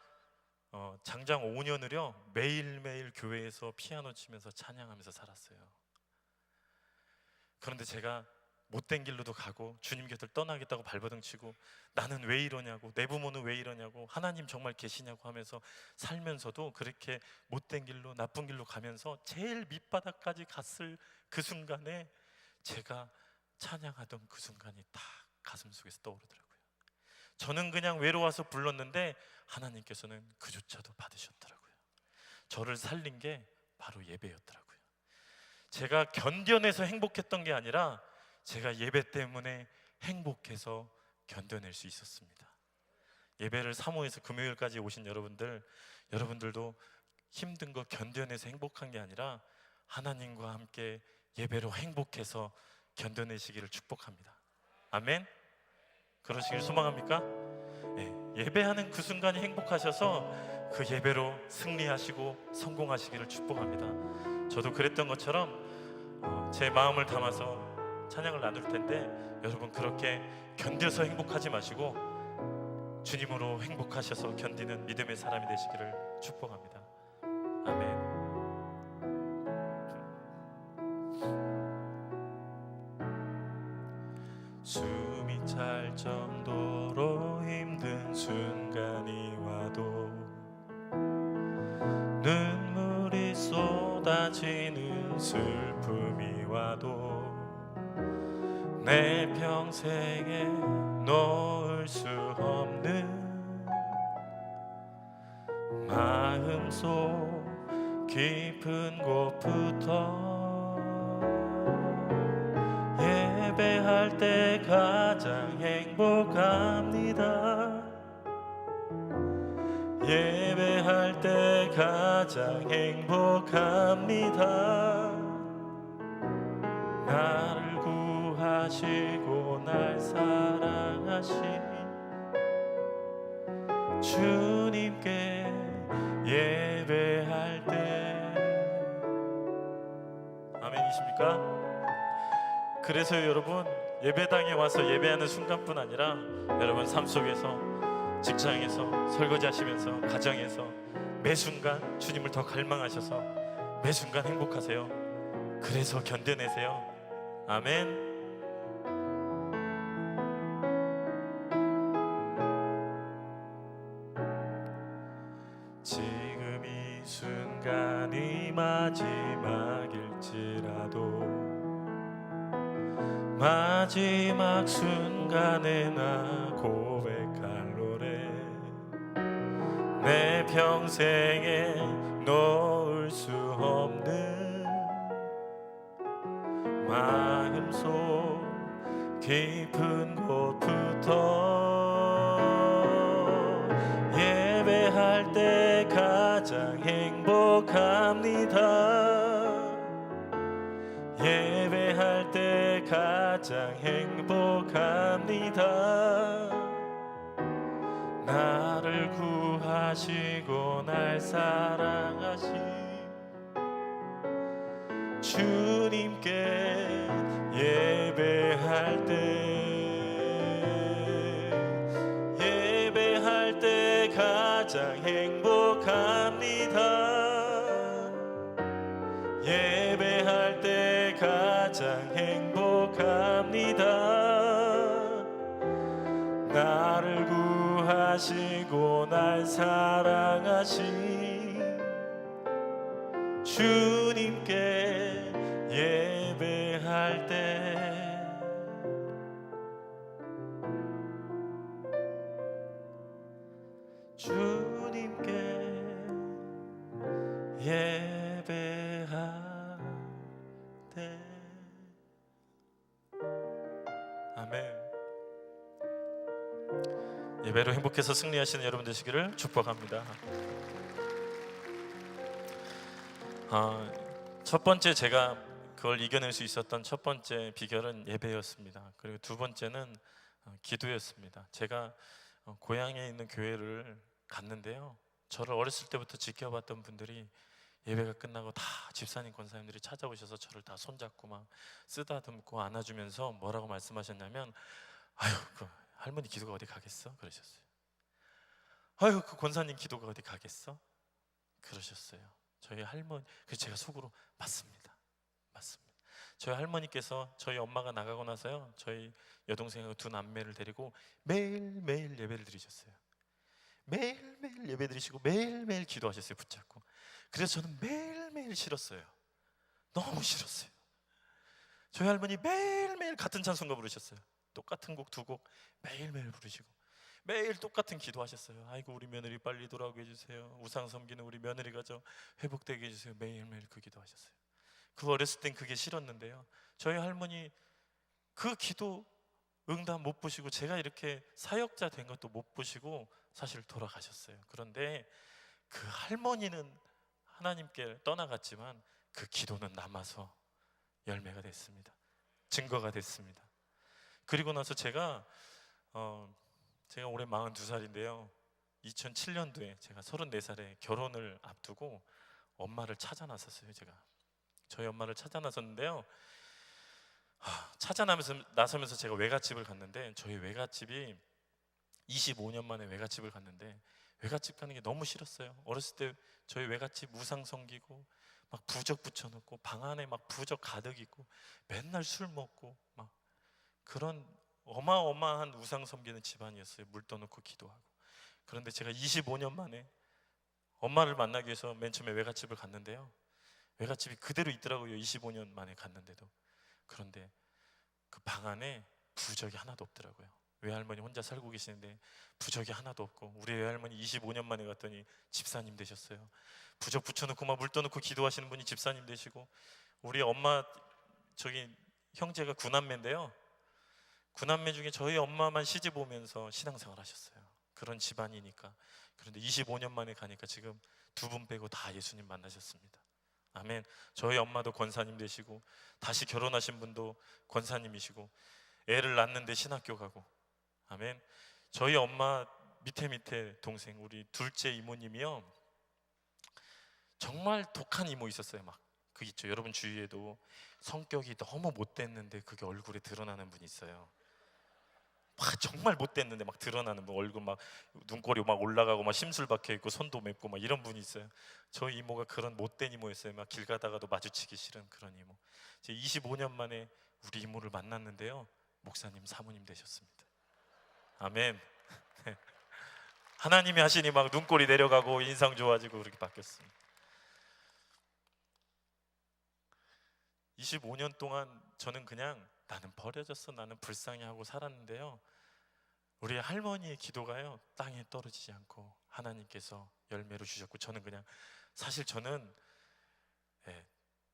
장장 5년을요 매일매일 교회에서 피아노 치면서 찬양하면서 살았어요. 그런데 제가 못된 길로도 가고 주님 곁을 떠나겠다고 발버둥 치고 나는 왜 이러냐고, 내 부모는 왜 이러냐고, 하나님 정말 계시냐고 하면서 살면서도 그렇게 못된 길로 나쁜 길로 가면서 제일 밑바닥까지 갔을 그 순간에 제가 찬양하던 그 순간이 딱 가슴 속에서 떠오르더라고요. 저는 그냥 외로워서 불렀는데 하나님께서는 그조차도 받으셨더라고요. 저를 살린 게 바로 예배였더라고요. 제가 견뎌내서 행복했던 게 아니라 제가 예배 때문에 행복해서 견뎌낼 수 있었습니다. 예배를 사모해서 금요일까지 오신 여러분들도 힘든 거 견뎌내서 행복한 게 아니라 하나님과 함께 예배로 행복해서 견뎌내시기를 축복합니다. 아멘. 그러시길 소망합니까? 네, 예배하는 그 순간이 행복하셔서 그 예배로 승리하시고 성공하시기를 축복합니다. 저도 그랬던 것처럼 제 마음을 담아서 찬양을 나눌 텐데 여러분 그렇게 견뎌서 행복하지 마시고 주님으로 행복하셔서 견디는 믿음의 사람이 되시기를 축복합니다. 아멘. 숨이 찰 정도로 힘든 순간이 와도 눈물이 쏟아지는 슬픔이 와도 내 평생에 놓을 수 없는 마음속 깊은 곳부터 예배할 때 가장 행복합니다. 예배할 때 가장 행복합니다. 나를 구하시고 날 사랑하신 주님께 예배할 때. 아멘이십니까? 그래서 여러분, 예배당에 와서 예배하는 순간뿐 아니라 여러분 삶 속에서, 직장에서, 설거지하시면서, 가정에서 매 순간 주님을 더 갈망하셔서 매 순간 행복하세요. 그래서 견뎌내세요. 아멘. 지금 이 순간이 마지막일지라도 마지막 순간에 나 고백할 노래, 내 평생에 놓을 수 없는 마음속 깊은 곳부터 예배할 때 가장 행복합니다. 예배할 때 가장 행복합니다. 나를 구하시고 날 사랑하신 주님께 예배할 때 가장 행복합니다. 예배할 때 가장 행복합니다. 나를 구하시고 날 사랑하신 주님께 예배할 때 주님께 예배할 때. 아멘. 예배로 행복해서 승리하시는 여러분 되시기를 축복합니다. 첫 번째, 제가 그걸 이겨낼 수 있었던 첫 번째 비결은 예배였습니다. 그리고 두 번째는 기도였습니다. 제가 고향에 있는 교회를 갔는데요, 저를 어렸을 때부터 지켜봤던 분들이 예배가 끝나고 다 집사님, 권사님들이 찾아오셔서 저를 다 손잡고 막 쓰다듬고 안아주면서 뭐라고 말씀하셨냐면, 아유, 그 할머니 기도가 어디 가겠어? 그러셨어요. 아유, 그 권사님 기도가 어디 가겠어? 그러셨어요. 저희 할머니. 그래서 제가 속으로 맞습니다. 저희 할머니께서 저희 엄마가 나가고 나서요, 저희 여동생하고 두 남매를 데리고 매일매일 예배를 드리셨어요. 매일매일 예배 드리시고 매일매일 기도하셨어요, 붙잡고. 그래서 저는 매일매일 싫었어요. 너무 싫었어요. 저희 할머니 매일매일 같은 찬송가 부르셨어요. 똑같은 곡 두 곡 매일매일 부르시고 매일 똑같은 기도하셨어요. 아이고, 우리 며느리 빨리 돌아오게 해주세요. 우상 섬기는 우리 며느리가 저 회복되게 해주세요. 매일매일 그 기도하셨어요. 그 어렸을 땐 그게 싫었는데요, 저희 할머니 그 기도 응답 못 보시고, 제가 이렇게 사역자 된 것도 못 보시고 사실 돌아가셨어요. 그런데 그 할머니는 하나님께 떠나갔지만 그 기도는 남아서 열매가 됐습니다. 증거가 됐습니다. 그리고 나서 제가 올해 42살인데요 2007년도에 제가 34살에 결혼을 앞두고 엄마를 찾아 나섰어요. 제가 저희 엄마를 찾아 나섰는데요, 나서면서 제가 외갓집을 갔는데, 저희 외갓집이 25년 만에 외갓집을 갔는데 외갓집 가는 게 너무 싫었어요. 어렸을 때 저희 외갓집 우상 섬기고 막 부적 붙여놓고 방 안에 막 부적 가득 있고 맨날 술 먹고 막 그런 어마어마한 우상 섬기는 집안이었어요. 물 떠놓고 기도하고. 그런데 제가 25년 만에 엄마를 만나기 위해서 맨 처음에 외갓집을 갔는데요, 외갓집이 그대로 있더라고요. 25년 만에 갔는데도. 그런데 그 방 안에 부적이 하나도 없더라고요. 외할머니 혼자 살고 계시는데 부적이 하나도 없고, 우리 외할머니 25년 만에 갔더니 집사님 되셨어요. 부적 붙여놓고 막 물 떠놓고 기도하시는 분이 집사님 되시고, 우리 엄마 저기 형제가 9남매인데요, 9남매 중에 저희 엄마만 시집 오면서 신앙생활 하셨어요. 그런 집안이니까. 그런데 25년 만에 가니까 지금 두 분 빼고 다 예수님 만나셨습니다. 아멘. 저희 엄마도 권사님 되시고, 다시 결혼하신 분도 권사님이시고, 애를 낳는데 신학교 가고. 아멘. 저희 엄마 밑에 동생, 우리 둘째 이모님이요, 정말 독한 이모 있었어요. 막 그 있죠, 여러분 주위에도 성격이 너무 못됐는데 그게 얼굴에 드러나는 분이 있어요. 막 정말 못됐는데 막 드러나는 분, 얼굴 막 눈꼬리 막 올라가고 막 심술 박혀 있고 손도 맵고 막 이런 분이 있어요. 저희 이모가 그런 못된 이모였어요. 막 길 가다가도 마주치기 싫은 그런 이모. 제 25년 만에 우리 이모를 만났는데요, 목사님 사모님 되셨습니다. 아멘. 하나님이 하시니 막 눈꼬리 내려가고 인상 좋아지고 그렇게 바뀌었습니다. 25년 동안 저는 그냥 나는 버려졌어, 나는 불쌍히 하고 살았는데요, 우리 할머니의 기도가요 땅에 떨어지지 않고 하나님께서 열매를 주셨고, 저는 그냥 사실 저는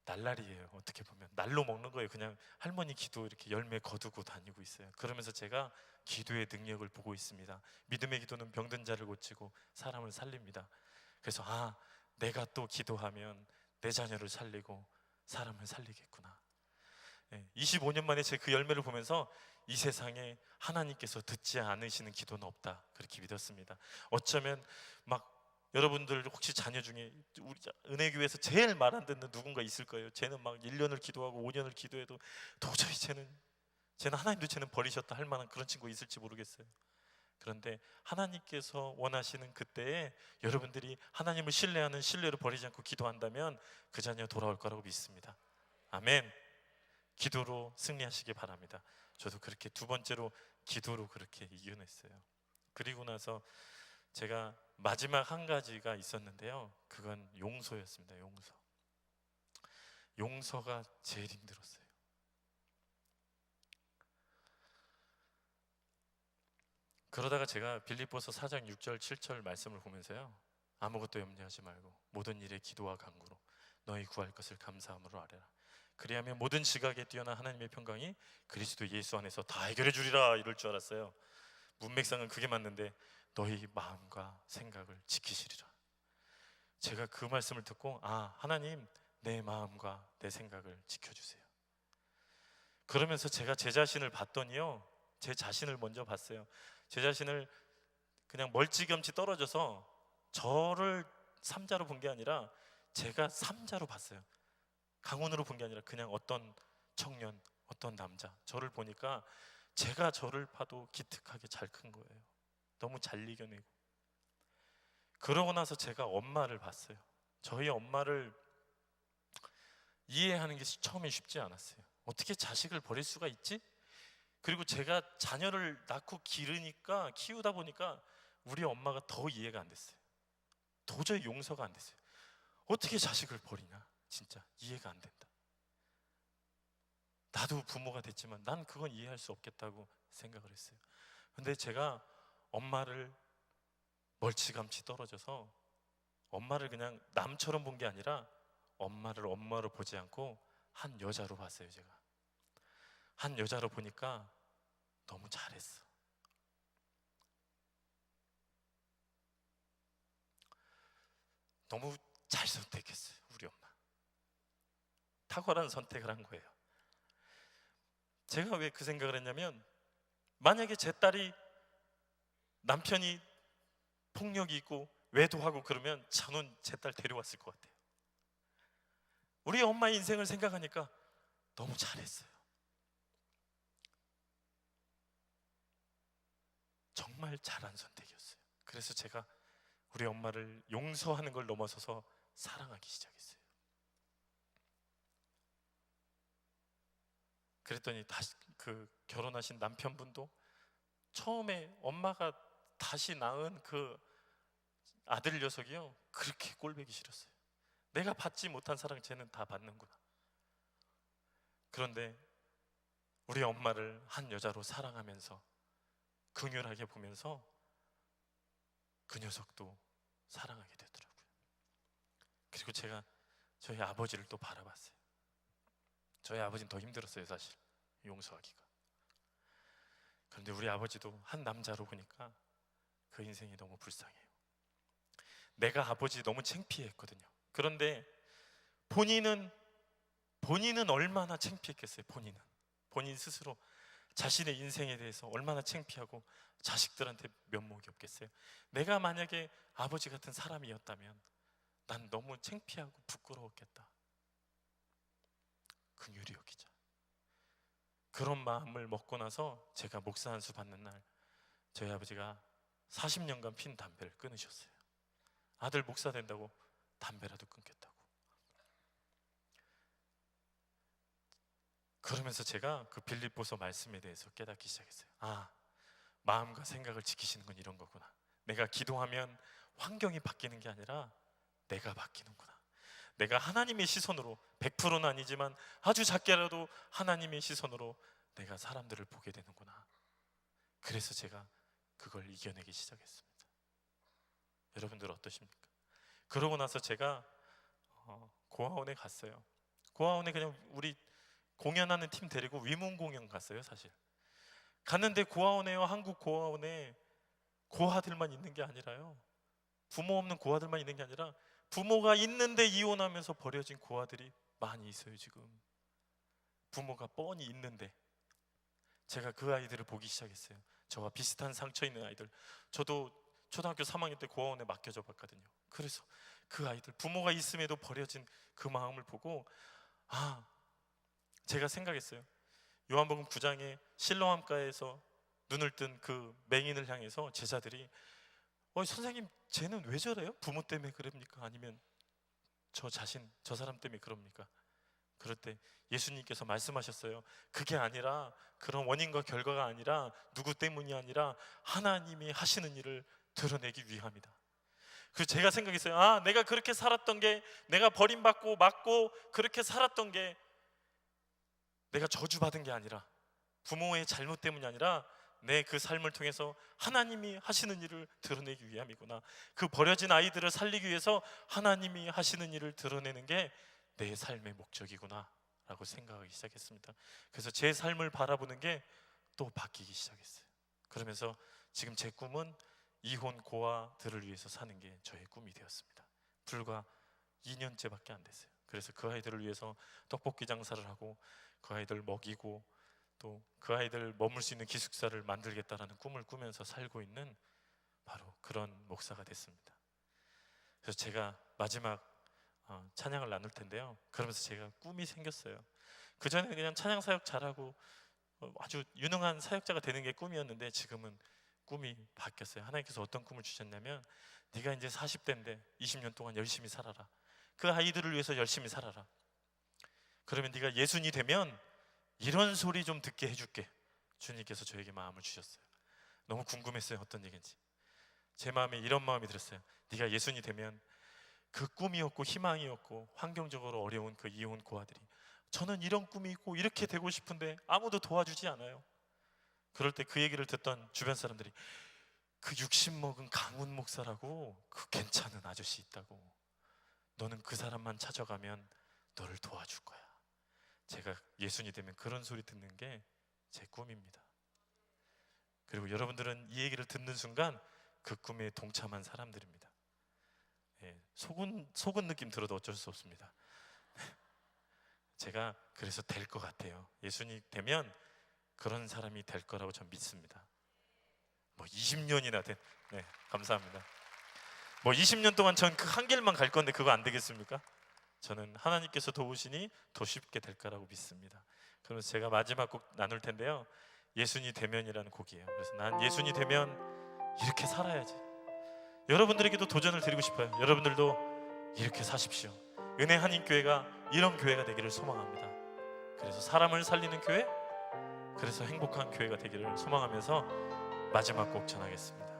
날라리예요. 어떻게 보면 날로 먹는 거예요. 그냥 할머니 기도 이렇게 열매 거두고 다니고 있어요. 그러면서 제가 기도의 능력을 보고 있습니다. 믿음의 기도는 병든 자를 고치고 사람을 살립니다. 그래서 내가 또 기도하면 내 자녀를 살리고 사람을 살리겠구나. 25년 만에 제 그 열매를 보면서 이 세상에 하나님께서 듣지 않으시는 기도는 없다, 그렇게 믿었습니다. 어쩌면 막 여러분들 혹시 자녀 중에 우리 은혜교회에서 제일 말 안 듣는 누군가 있을 거예요. 쟤는 막 1년을 기도하고 5년을 기도해도 도저히 쟤는 하나님도 쟤는 버리셨다 할 만한 그런 친구 있을지 모르겠어요. 그런데 하나님께서 원하시는 그때에 여러분들이 하나님을 신뢰하는 신뢰를 버리지 않고 기도한다면 그 자녀 돌아올 거라고 믿습니다. 아멘. 기도로 승리하시기 바랍니다. 저도 그렇게 두 번째로 기도로 그렇게 이겨냈어요. 그리고 나서 제가 마지막 한 가지가 있었는데요, 그건 용서였습니다. 용서가 제일 힘들었어요. 그러다가 제가 빌립보서 4장 6절 7절 말씀을 보면서요, 아무것도 염려하지 말고 모든 일에 기도와 간구로 너희 구할 것을 감사함으로 아뢰라. 그리하면 모든 지각에 뛰어난 하나님의 평강이 그리스도 예수 안에서 다 해결해 주리라, 이럴 줄 알았어요. 문맥상은 그게 맞는데 너희 마음과 생각을 지키시리라. 제가 그 말씀을 듣고 하나님, 내 마음과 내 생각을 지켜주세요. 그러면서 제가 제 자신을 봤더니요, 제 자신을 먼저 봤어요. 제 자신을 그냥 멀찌감치 떨어져서 저를 삼자로 본 게 아니라 제가 삼자로 봤어요. 강훈으로 본 게 아니라 그냥 어떤 청년, 어떤 남자, 저를 보니까 제가 저를 봐도 기특하게 잘 큰 거예요. 너무 잘 이겨내고. 그러고 나서 제가 엄마를 봤어요. 저희 엄마를 이해하는 게 처음에 쉽지 않았어요. 어떻게 자식을 버릴 수가 있지? 그리고 제가 자녀를 낳고 키우다 보니까 우리 엄마가 더 이해가 안 됐어요. 도저히 용서가 안 됐어요. 어떻게 자식을 버리냐? 진짜 이해가 안 된다. 나도 부모가 됐지만 난 그건 이해할 수 없겠다고 생각을 했어요. 근데 제가 엄마를 멀찌감치 떨어져서 엄마를 그냥 남처럼 본 게 아니라 엄마를 엄마로 보지 않고 한 여자로 봤어요. 제가 한 여자로 보니까 너무 잘했어. 너무 잘 선택했어요. 우리 엄마 탁월한 선택을 한 거예요. 제가 왜 그 생각을 했냐면, 만약에 제 딸이 남편이 폭력이 있고 외도하고 그러면 저는 제 딸 데려왔을 것 같아요. 우리 엄마의 인생을 생각하니까 너무 잘했어요. 정말 잘한 선택이었어요. 그래서 제가 우리 엄마를 용서하는 걸 넘어서서 사랑하기 시작했어요. 그랬더니 다시 그 결혼하신 남편분도 처음에 엄마가 다시 낳은 그 아들 녀석이요, 그렇게 꼴보기 싫었어요. 내가 받지 못한 사랑 쟤는 다 받는구나. 그런데 우리 엄마를 한 여자로 사랑하면서 긍휼하게 보면서 그 녀석도 사랑하게 되더라고요. 그리고 제가 저희 아버지를 또 바라봤어요. 저희 아버지는 더 힘들었어요, 사실 용서하기가. 그런데 우리 아버지도 한 남자로 보니까 그 인생이 너무 불쌍해요. 내가 아버지 너무 창피했거든요. 그런데 본인은 얼마나 창피했겠어요. 본인 스스로 자신의 인생에 대해서 얼마나 창피하고 자식들한테 면목이 없겠어요. 내가 만약에 아버지 같은 사람이었다면 난 너무 창피하고 부끄러웠겠다. 긍휼히 여기자. 그런 마음을 먹고 나서 제가 목사 안수 받는 날 저희 아버지가 40년간 핀 담배를 끊으셨어요. 아들 목사 된다고 담배라도 끊겠다고. 그러면서 제가 그 빌립보서 말씀에 대해서 깨닫기 시작했어요. 아, 마음과 생각을 지키시는 건 이런 거구나. 내가 기도하면 환경이 바뀌는 게 아니라 내가 바뀌는구나. 내가 하나님의 시선으로, 100%는 아니지만 아주 작게라도 하나님의 시선으로 내가 사람들을 보게 되는구나. 그래서 제가 그걸 이겨내기 시작했습니다. 여러분들 어떠십니까? 그러고 나서 제가 고아원에 갔어요. 고아원에 그냥 우리 공연하는 팀 데리고 위문 공연 갔어요. 사실 갔는데 고아원에요, 한국 고아원에 고아들만 있는 게 아니라요, 부모 없는 고아들만 있는 게 아니라 부모가 있는데 이혼하면서 버려진 고아들이 많이 있어요. 지금 부모가 뻔히 있는데. 제가 그 아이들을 보기 시작했어요. 저와 비슷한 상처 있는 아이들. 저도 초등학교 3학년 때 고아원에 맡겨져 봤거든요. 그래서 그 아이들, 부모가 있음에도 버려진 그 마음을 보고 제가 생각했어요. 요한복음 9장에 실로암가에서 눈을 뜬 그 맹인을 향해서 제자들이 선생님, 쟤는 왜 저래요? 부모 때문에 그럽니까? 아니면 저 사람 때문에 그럽니까? 그럴 때 예수님께서 말씀하셨어요. 그게 아니라, 그런 원인과 결과가 아니라, 누구 때문이 아니라 하나님이 하시는 일을 드러내기 위함이다. 그래서 제가 생각했어요. 내가 그렇게 살았던 게, 내가 버림받고 맞고 그렇게 살았던 게 내가 저주받은 게 아니라, 부모의 잘못 때문이 아니라 내 그 삶을 통해서 하나님이 하시는 일을 드러내기 위함이구나. 그 버려진 아이들을 살리기 위해서 하나님이 하시는 일을 드러내는 게 내 삶의 목적이구나 라고 생각하기 시작했습니다. 그래서 제 삶을 바라보는 게 또 바뀌기 시작했어요. 그러면서 지금 제 꿈은 이혼 고아들을 위해서 사는 게 저의 꿈이 되었습니다. 불과 2년째밖에 안 됐어요. 그래서 그 아이들을 위해서 떡볶이 장사를 하고 그 아이들 먹이고 또 그 아이들 머물 수 있는 기숙사를 만들겠다라는 꿈을 꾸면서 살고 있는 바로 그런 목사가 됐습니다. 그래서 제가 마지막 찬양을 나눌 텐데요, 그러면서 제가 꿈이 생겼어요. 그전에는 그냥 찬양 사역 잘하고 아주 유능한 사역자가 되는 게 꿈이었는데 지금은 꿈이 바뀌었어요. 하나님께서 어떤 꿈을 주셨냐면, 네가 이제 40대인데 20년 동안 열심히 살아라. 그 아이들을 위해서 열심히 살아라. 그러면 네가 예순이 되면 이런 소리 좀 듣게 해줄게. 주님께서 저에게 마음을 주셨어요. 너무 궁금했어요, 어떤 얘기인지. 제 마음에 이런 마음이 들었어요. 네가 예순이 되면 그 꿈이었고 희망이었고 환경적으로 어려운 그 이혼 고아들이, 저는 이런 꿈이 있고 이렇게 되고 싶은데 아무도 도와주지 않아요. 그럴 때 그 얘기를 듣던 주변 사람들이, 그 60 먹은 강훈 목사라고 그 괜찮은 아저씨 있다고, 너는 그 사람만 찾아가면 너를 도와줄 거야. 제가 예순이 되면 그런 소리 듣는 게 제 꿈입니다. 그리고 여러분들은 이 얘기를 듣는 순간 그 꿈에 동참한 사람들입니다. 속은 느낌 들어도 어쩔 수 없습니다. 제가 그래서 될 것 같아요. 예순이 되면 그런 사람이 될 거라고 전 믿습니다. 20년이나 된, 감사합니다. 20년 동안 전 그 한 길만 갈 건데 그거 안 되겠습니까? 저는 하나님께서 도우시니 더 쉽게 될 거라고 믿습니다. 그러면서 제가 마지막 곡 나눌 텐데요, 예순이 되면이라는 곡이에요. 그래서 난 예순이 되면 이렇게 살아야지. 여러분들에게도 도전을 드리고 싶어요. 여러분들도 이렇게 사십시오. 은혜 한인교회가 이런 교회가 되기를 소망합니다. 그래서 사람을 살리는 교회, 그래서 행복한 교회가 되기를 소망하면서 마지막 곡 전하겠습니다.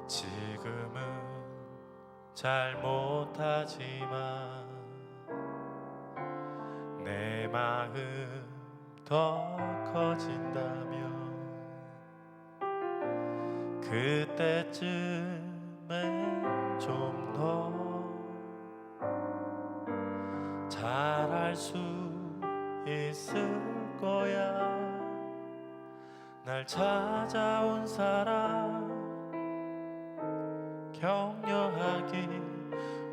지금은 잘 못하지만 내 마음 더 커진다면 그때쯤엔 좀 더 잘할 수 있을 거야. 날 찾아온 사람 격려하기,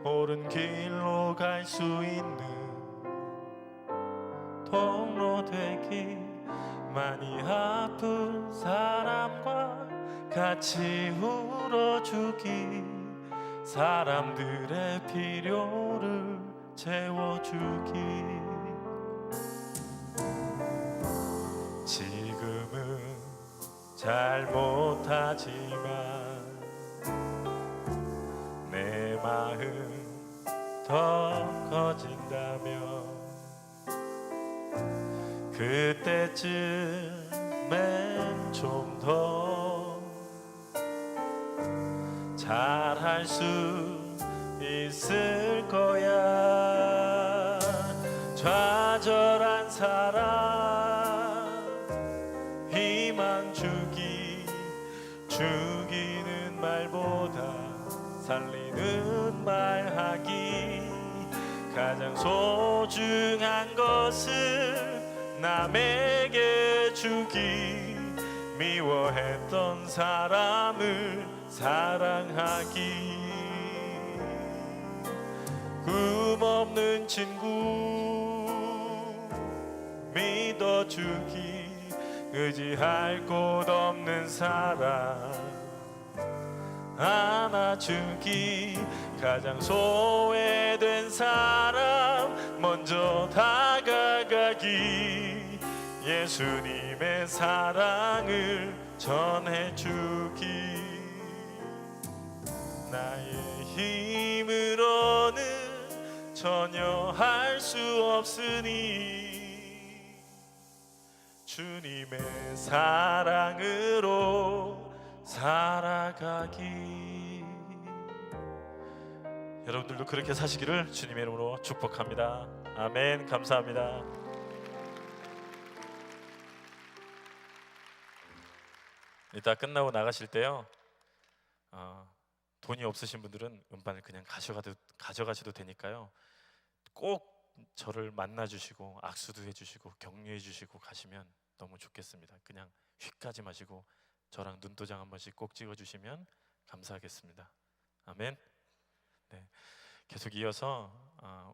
옳은 길로 갈 수 있는 통로 되기, 많이 아픈 사람과 같이 울어주기, 사람들의 필요를 채워주기. 지금은 잘 못하지만 내 마음 더 커진다면 그때쯤엔 좀 더 잘할 수 있을 거야. 좌절한 사람 희망 주기, 죽이는 말보다 살리는 말 하기, 가장 소중한 것을 남에게 주기, 미워했던 사람을 사랑하기, 꿈 없는 친구 믿어주기, 의지할 곳 없는 사람 안아주기, 가장 소외된 사람 먼저 다가가기, 예수님의 사랑을 전해주기. 나의 힘으로는 전혀 할 수 없으니 주님의 사랑으로 살아가기. 여러분들도 그렇게 사시기를 주님의 이름으로 축복합니다. 아멘. 감사합니다. 이따 끝나고 나가실 때요, 돈이 없으신 분들은 음반을 그냥 가져가셔도 되니까요, 꼭 저를 만나주시고 악수도 해주시고 격려해주시고 가시면 너무 좋겠습니다. 그냥 휙가지 마시고 저랑 눈도장 한 번씩 꼭 찍어주시면 감사하겠습니다. 아멘. 네, 계속 이어서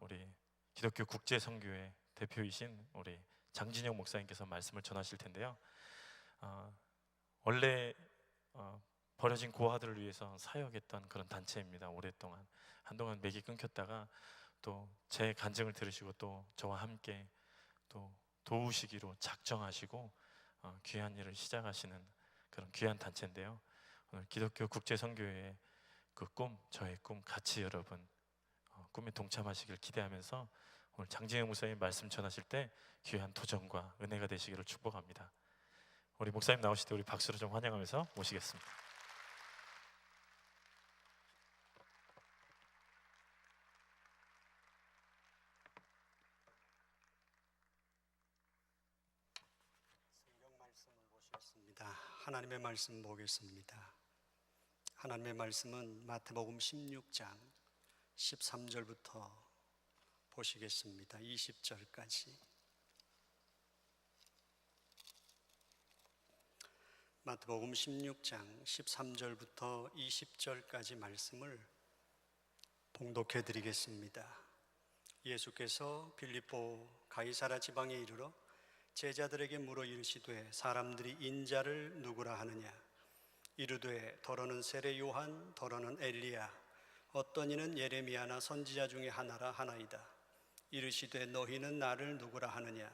우리 기독교 국제선교회 대표이신 우리 장진영 목사님께서 말씀을 전하실 텐데요, 원래 버려진 고아들을 위해서 사역했던 그런 단체입니다. 오랫동안 한동안 맥이 끊겼다가 또 제 간증을 들으시고 또 저와 함께 또 도우시기로 작정하시고 귀한 일을 시작하시는 그런 귀한 단체인데요, 오늘 기독교 국제선교회의 그 꿈, 저의 꿈 같이 여러분 꿈에 동참하시길 기대하면서 오늘 장진영 목사님 말씀 전하실 때 귀한 도전과 은혜가 되시기를 축복합니다. 우리 목사님 나오실 때 우리 박수로 좀 환영하면서 모시겠습니다. 성경 말씀을 보시겠습니다. 하나님의 말씀 보겠습니다. 하나님의 말씀은 마태복음 16장 13절부터 보시겠습니다. 20절까지. 마태복음 16장 13절부터 20절까지 말씀을 봉독해 드리겠습니다. 예수께서 빌립보 가이사라 지방에 이르러 제자들에게 물어 이르시되 사람들이 인자를 누구라 하느냐. 이르되 더러는 세례 요한, 더러는 엘리야, 어떤 이는 예레미야나 선지자 중에 하나라 하나이다. 이르시되 너희는 나를 누구라 하느냐.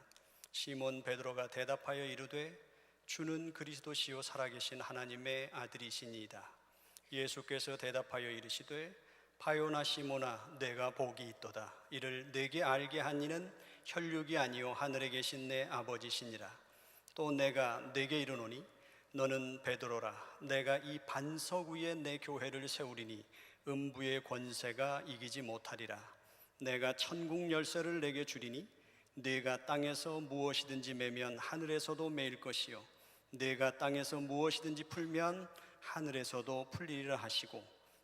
시몬 베드로가 대답하여 이르되 주는 그리스도시요 살아계신 하나님의 아들이시니이다. 예수께서 대답하여 이르시되 바요나 시모나 내가 복이 있도다. 이를 내게 알게 한 이는 혈육이 아니요 하늘에 계신 내 아버지시니라. 또 내가 내게 이르노니 너는 베드로라. 내가 이 반석 위에 내 교회를 세우리니 음부의 권세가 이기지 못하리라. 내가 천국 열쇠를 내게 주리니 네가 땅에서 무엇이든지 매면 하늘에서도 매일 것이요 네가 땅에서 무엇이든지 풀면 하늘에서도 풀리리라 하시고,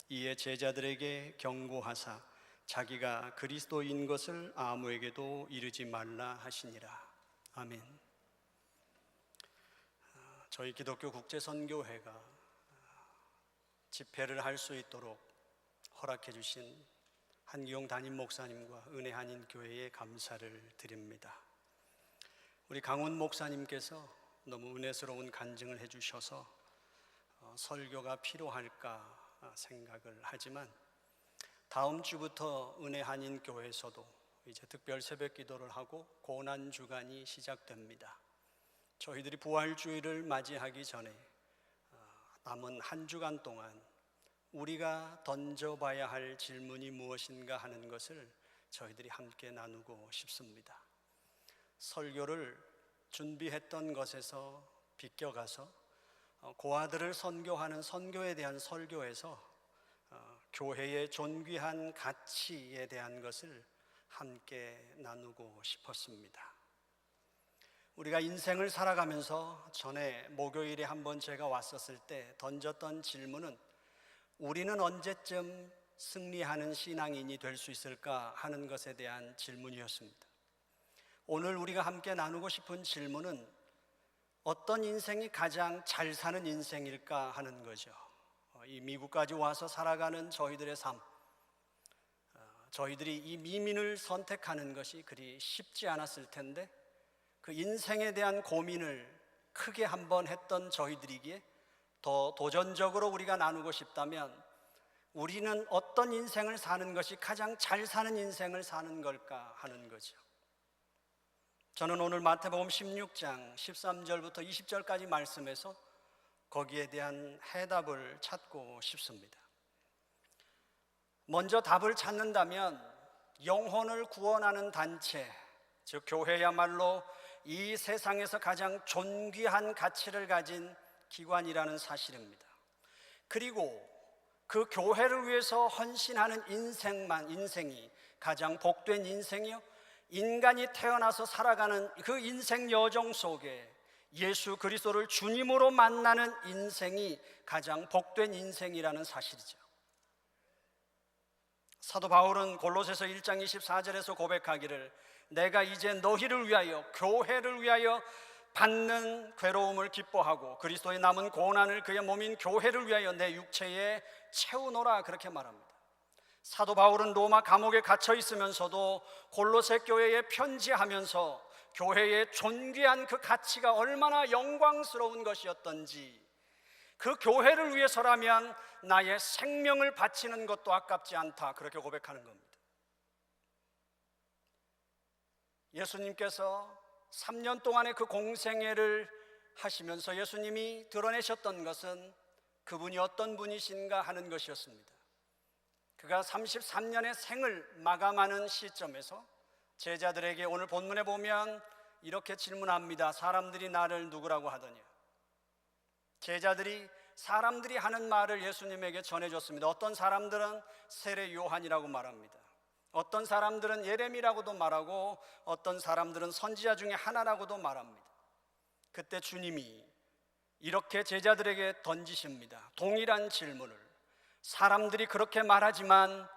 이에 제자들에게 경고하사 자기가 그리스도인 것을 아무에게도 이르지 말라 하시니라. 아멘. 저희 기독교 국제선교회가 집회를 할 수 있도록 허락해 주신 한기용 담임 목사님과 은혜 한인교회에 감사를 드립니다. 우리 강훈 목사님께서 너무 은혜스러운 간증을 해주셔서 설교가 필요할까 생각을 하지만, 다음 주부터 은혜 한인교회에서도 이제 특별 새벽 기도를 하고 고난 주간이 시작됩니다. 저희들이 부활주의를 맞이하기 전에 남은 한 주간 동안 우리가 던져봐야 할 질문이 무엇인가 하는 것을 저희들이 함께 나누고 싶습니다. 설교를 준비했던 것에서 비껴가서 고아들을 선교하는 선교에 대한 설교에서 교회의 존귀한 가치에 대한 것을 함께 나누고 싶었습니다. 우리가 인생을 살아가면서 전에 목요일에 한번 제가 왔었을 때 던졌던 질문은 우리는 언제쯤 승리하는 신앙인이 될 수 있을까 하는 것에 대한 질문이었습니다. 오늘 우리가 함께 나누고 싶은 질문은 어떤 인생이 가장 잘 사는 인생일까 하는 거죠. 이 미국까지 와서 살아가는 저희들의 삶, 저희들이 이 이민을 선택하는 것이 그리 쉽지 않았을 텐데 그 인생에 대한 고민을 크게 한번 했던 저희들이기에 더 도전적으로 우리가 나누고 싶다면 우리는 어떤 인생을 사는 것이 가장 잘 사는 인생을 사는 걸까 하는 거죠. 저는 오늘 마태복음 16장 13절부터 20절까지 말씀에서 거기에 대한 해답을 찾고 싶습니다. 먼저 답을 찾는다면 영혼을 구원하는 단체, 즉 교회야말로 이 세상에서 가장 존귀한 가치를 가진 기관이라는 사실입니다. 그리고 그 교회를 위해서 헌신하는 인생이 가장 복된 인생이요, 인간이 태어나서 살아가는 그 인생 여정 속에 예수 그리스도를 주님으로 만나는 인생이 가장 복된 인생이라는 사실이죠. 사도 바울은 골로새서 1장 24절에서 고백하기를 내가 이제 너희를 위하여, 교회를 위하여 받는 괴로움을 기뻐하고 그리스도의 남은 고난을 그의 몸인 교회를 위하여 내 육체에 채우노라, 그렇게 말합니다. 사도 바울은 로마 감옥에 갇혀 있으면서도 골로새 교회에 편지하면서 교회의 존귀한 그 가치가 얼마나 영광스러운 것이었던지, 그 교회를 위해서라면 나의 생명을 바치는 것도 아깝지 않다, 그렇게 고백하는 겁니다. 예수님께서 3년 동안의 그 공생애를 하시면서 예수님이 드러내셨던 것은 그분이 어떤 분이신가 하는 것이었습니다. 그가 33년의 생을 마감하는 시점에서 제자들에게 오늘 본문에 보면 이렇게 질문합니다. 사람들이 나를 누구라고 하더냐? 제자들이 사람들이 하는 말을 예수님에게 전해줬습니다. 어떤 사람들은 세례 요한이라고 말합니다. 어떤 사람들은 예레미야라고도 말하고 어떤 사람들은 선지자 중에 하나라고도 말합니다. 그때 주님이 이렇게 제자들에게 던지십니다. 동일한 질문을. 사람들이 그렇게 말하지만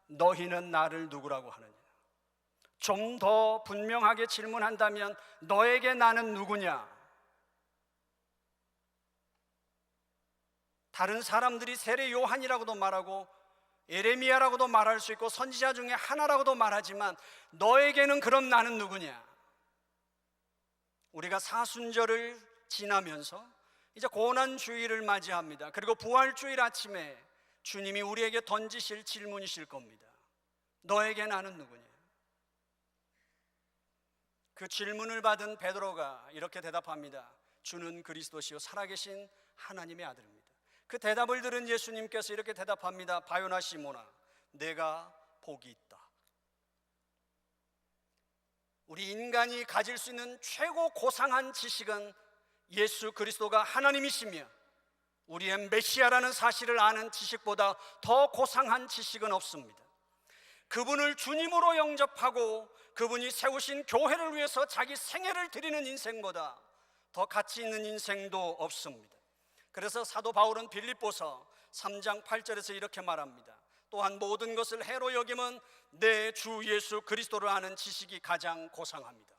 너희는 나를 누구라고 하느냐? 좀 더 분명하게 질문한다면 너에게 나는 누구냐? 다른 사람들이 세례 요한이라고도 말하고 예레미야라고도 말할 수 있고 선지자 중에 하나라고도 말하지만 너에게는 그럼 나는 누구냐? 우리가 사순절을 지나면서 이제 고난주일을 맞이합니다. 그리고 부활주일 아침에 주님이 우리에게 던지실 질문이실 겁니다. 너에게 나는 누구냐? 그 질문을 받은 베드로가 이렇게 대답합니다. 주는 그리스도시요 살아계신 하나님의 아들입니다. 그 대답을 들은 예수님께서 이렇게 대답합니다. 바요나 시몬아, 내가 복이 있다. 우리 인간이 가질 수 있는 최고 고상한 지식은 예수 그리스도가 하나님이시며 우리의 메시아라는 사실을 아는 지식보다 더 고상한 지식은 없습니다. 그분을 주님으로 영접하고 그분이 세우신 교회를 위해서 자기 생애를 드리는 인생보다 더 가치 있는 인생도 없습니다. 그래서 사도 바울은 빌립보서 3장 8절에서 이렇게 말합니다. 또한 모든 것을 해로 여김은 내 주 예수 그리스도를 아는 지식이 가장 고상합니다.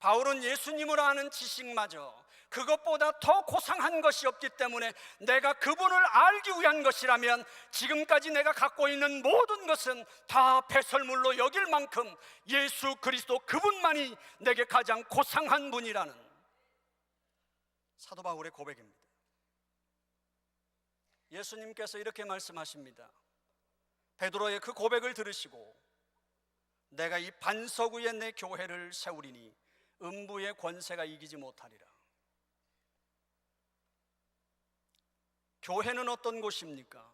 바울은 예수님을 아는 지식마저 그것보다 더 고상한 것이 없기 때문에 내가 그분을 알기 위한 것이라면 지금까지 내가 갖고 있는 모든 것은 다 배설물로 여길 만큼 예수 그리스도 그분만이 내게 가장 고상한 분이라는 사도 바울의 고백입니다. 예수님께서 이렇게 말씀하십니다. 베드로의 그 고백을 들으시고 내가 이 반석 위에 내 교회를 세우리니 음부의 권세가 이기지 못하리라. 교회는 어떤 곳입니까?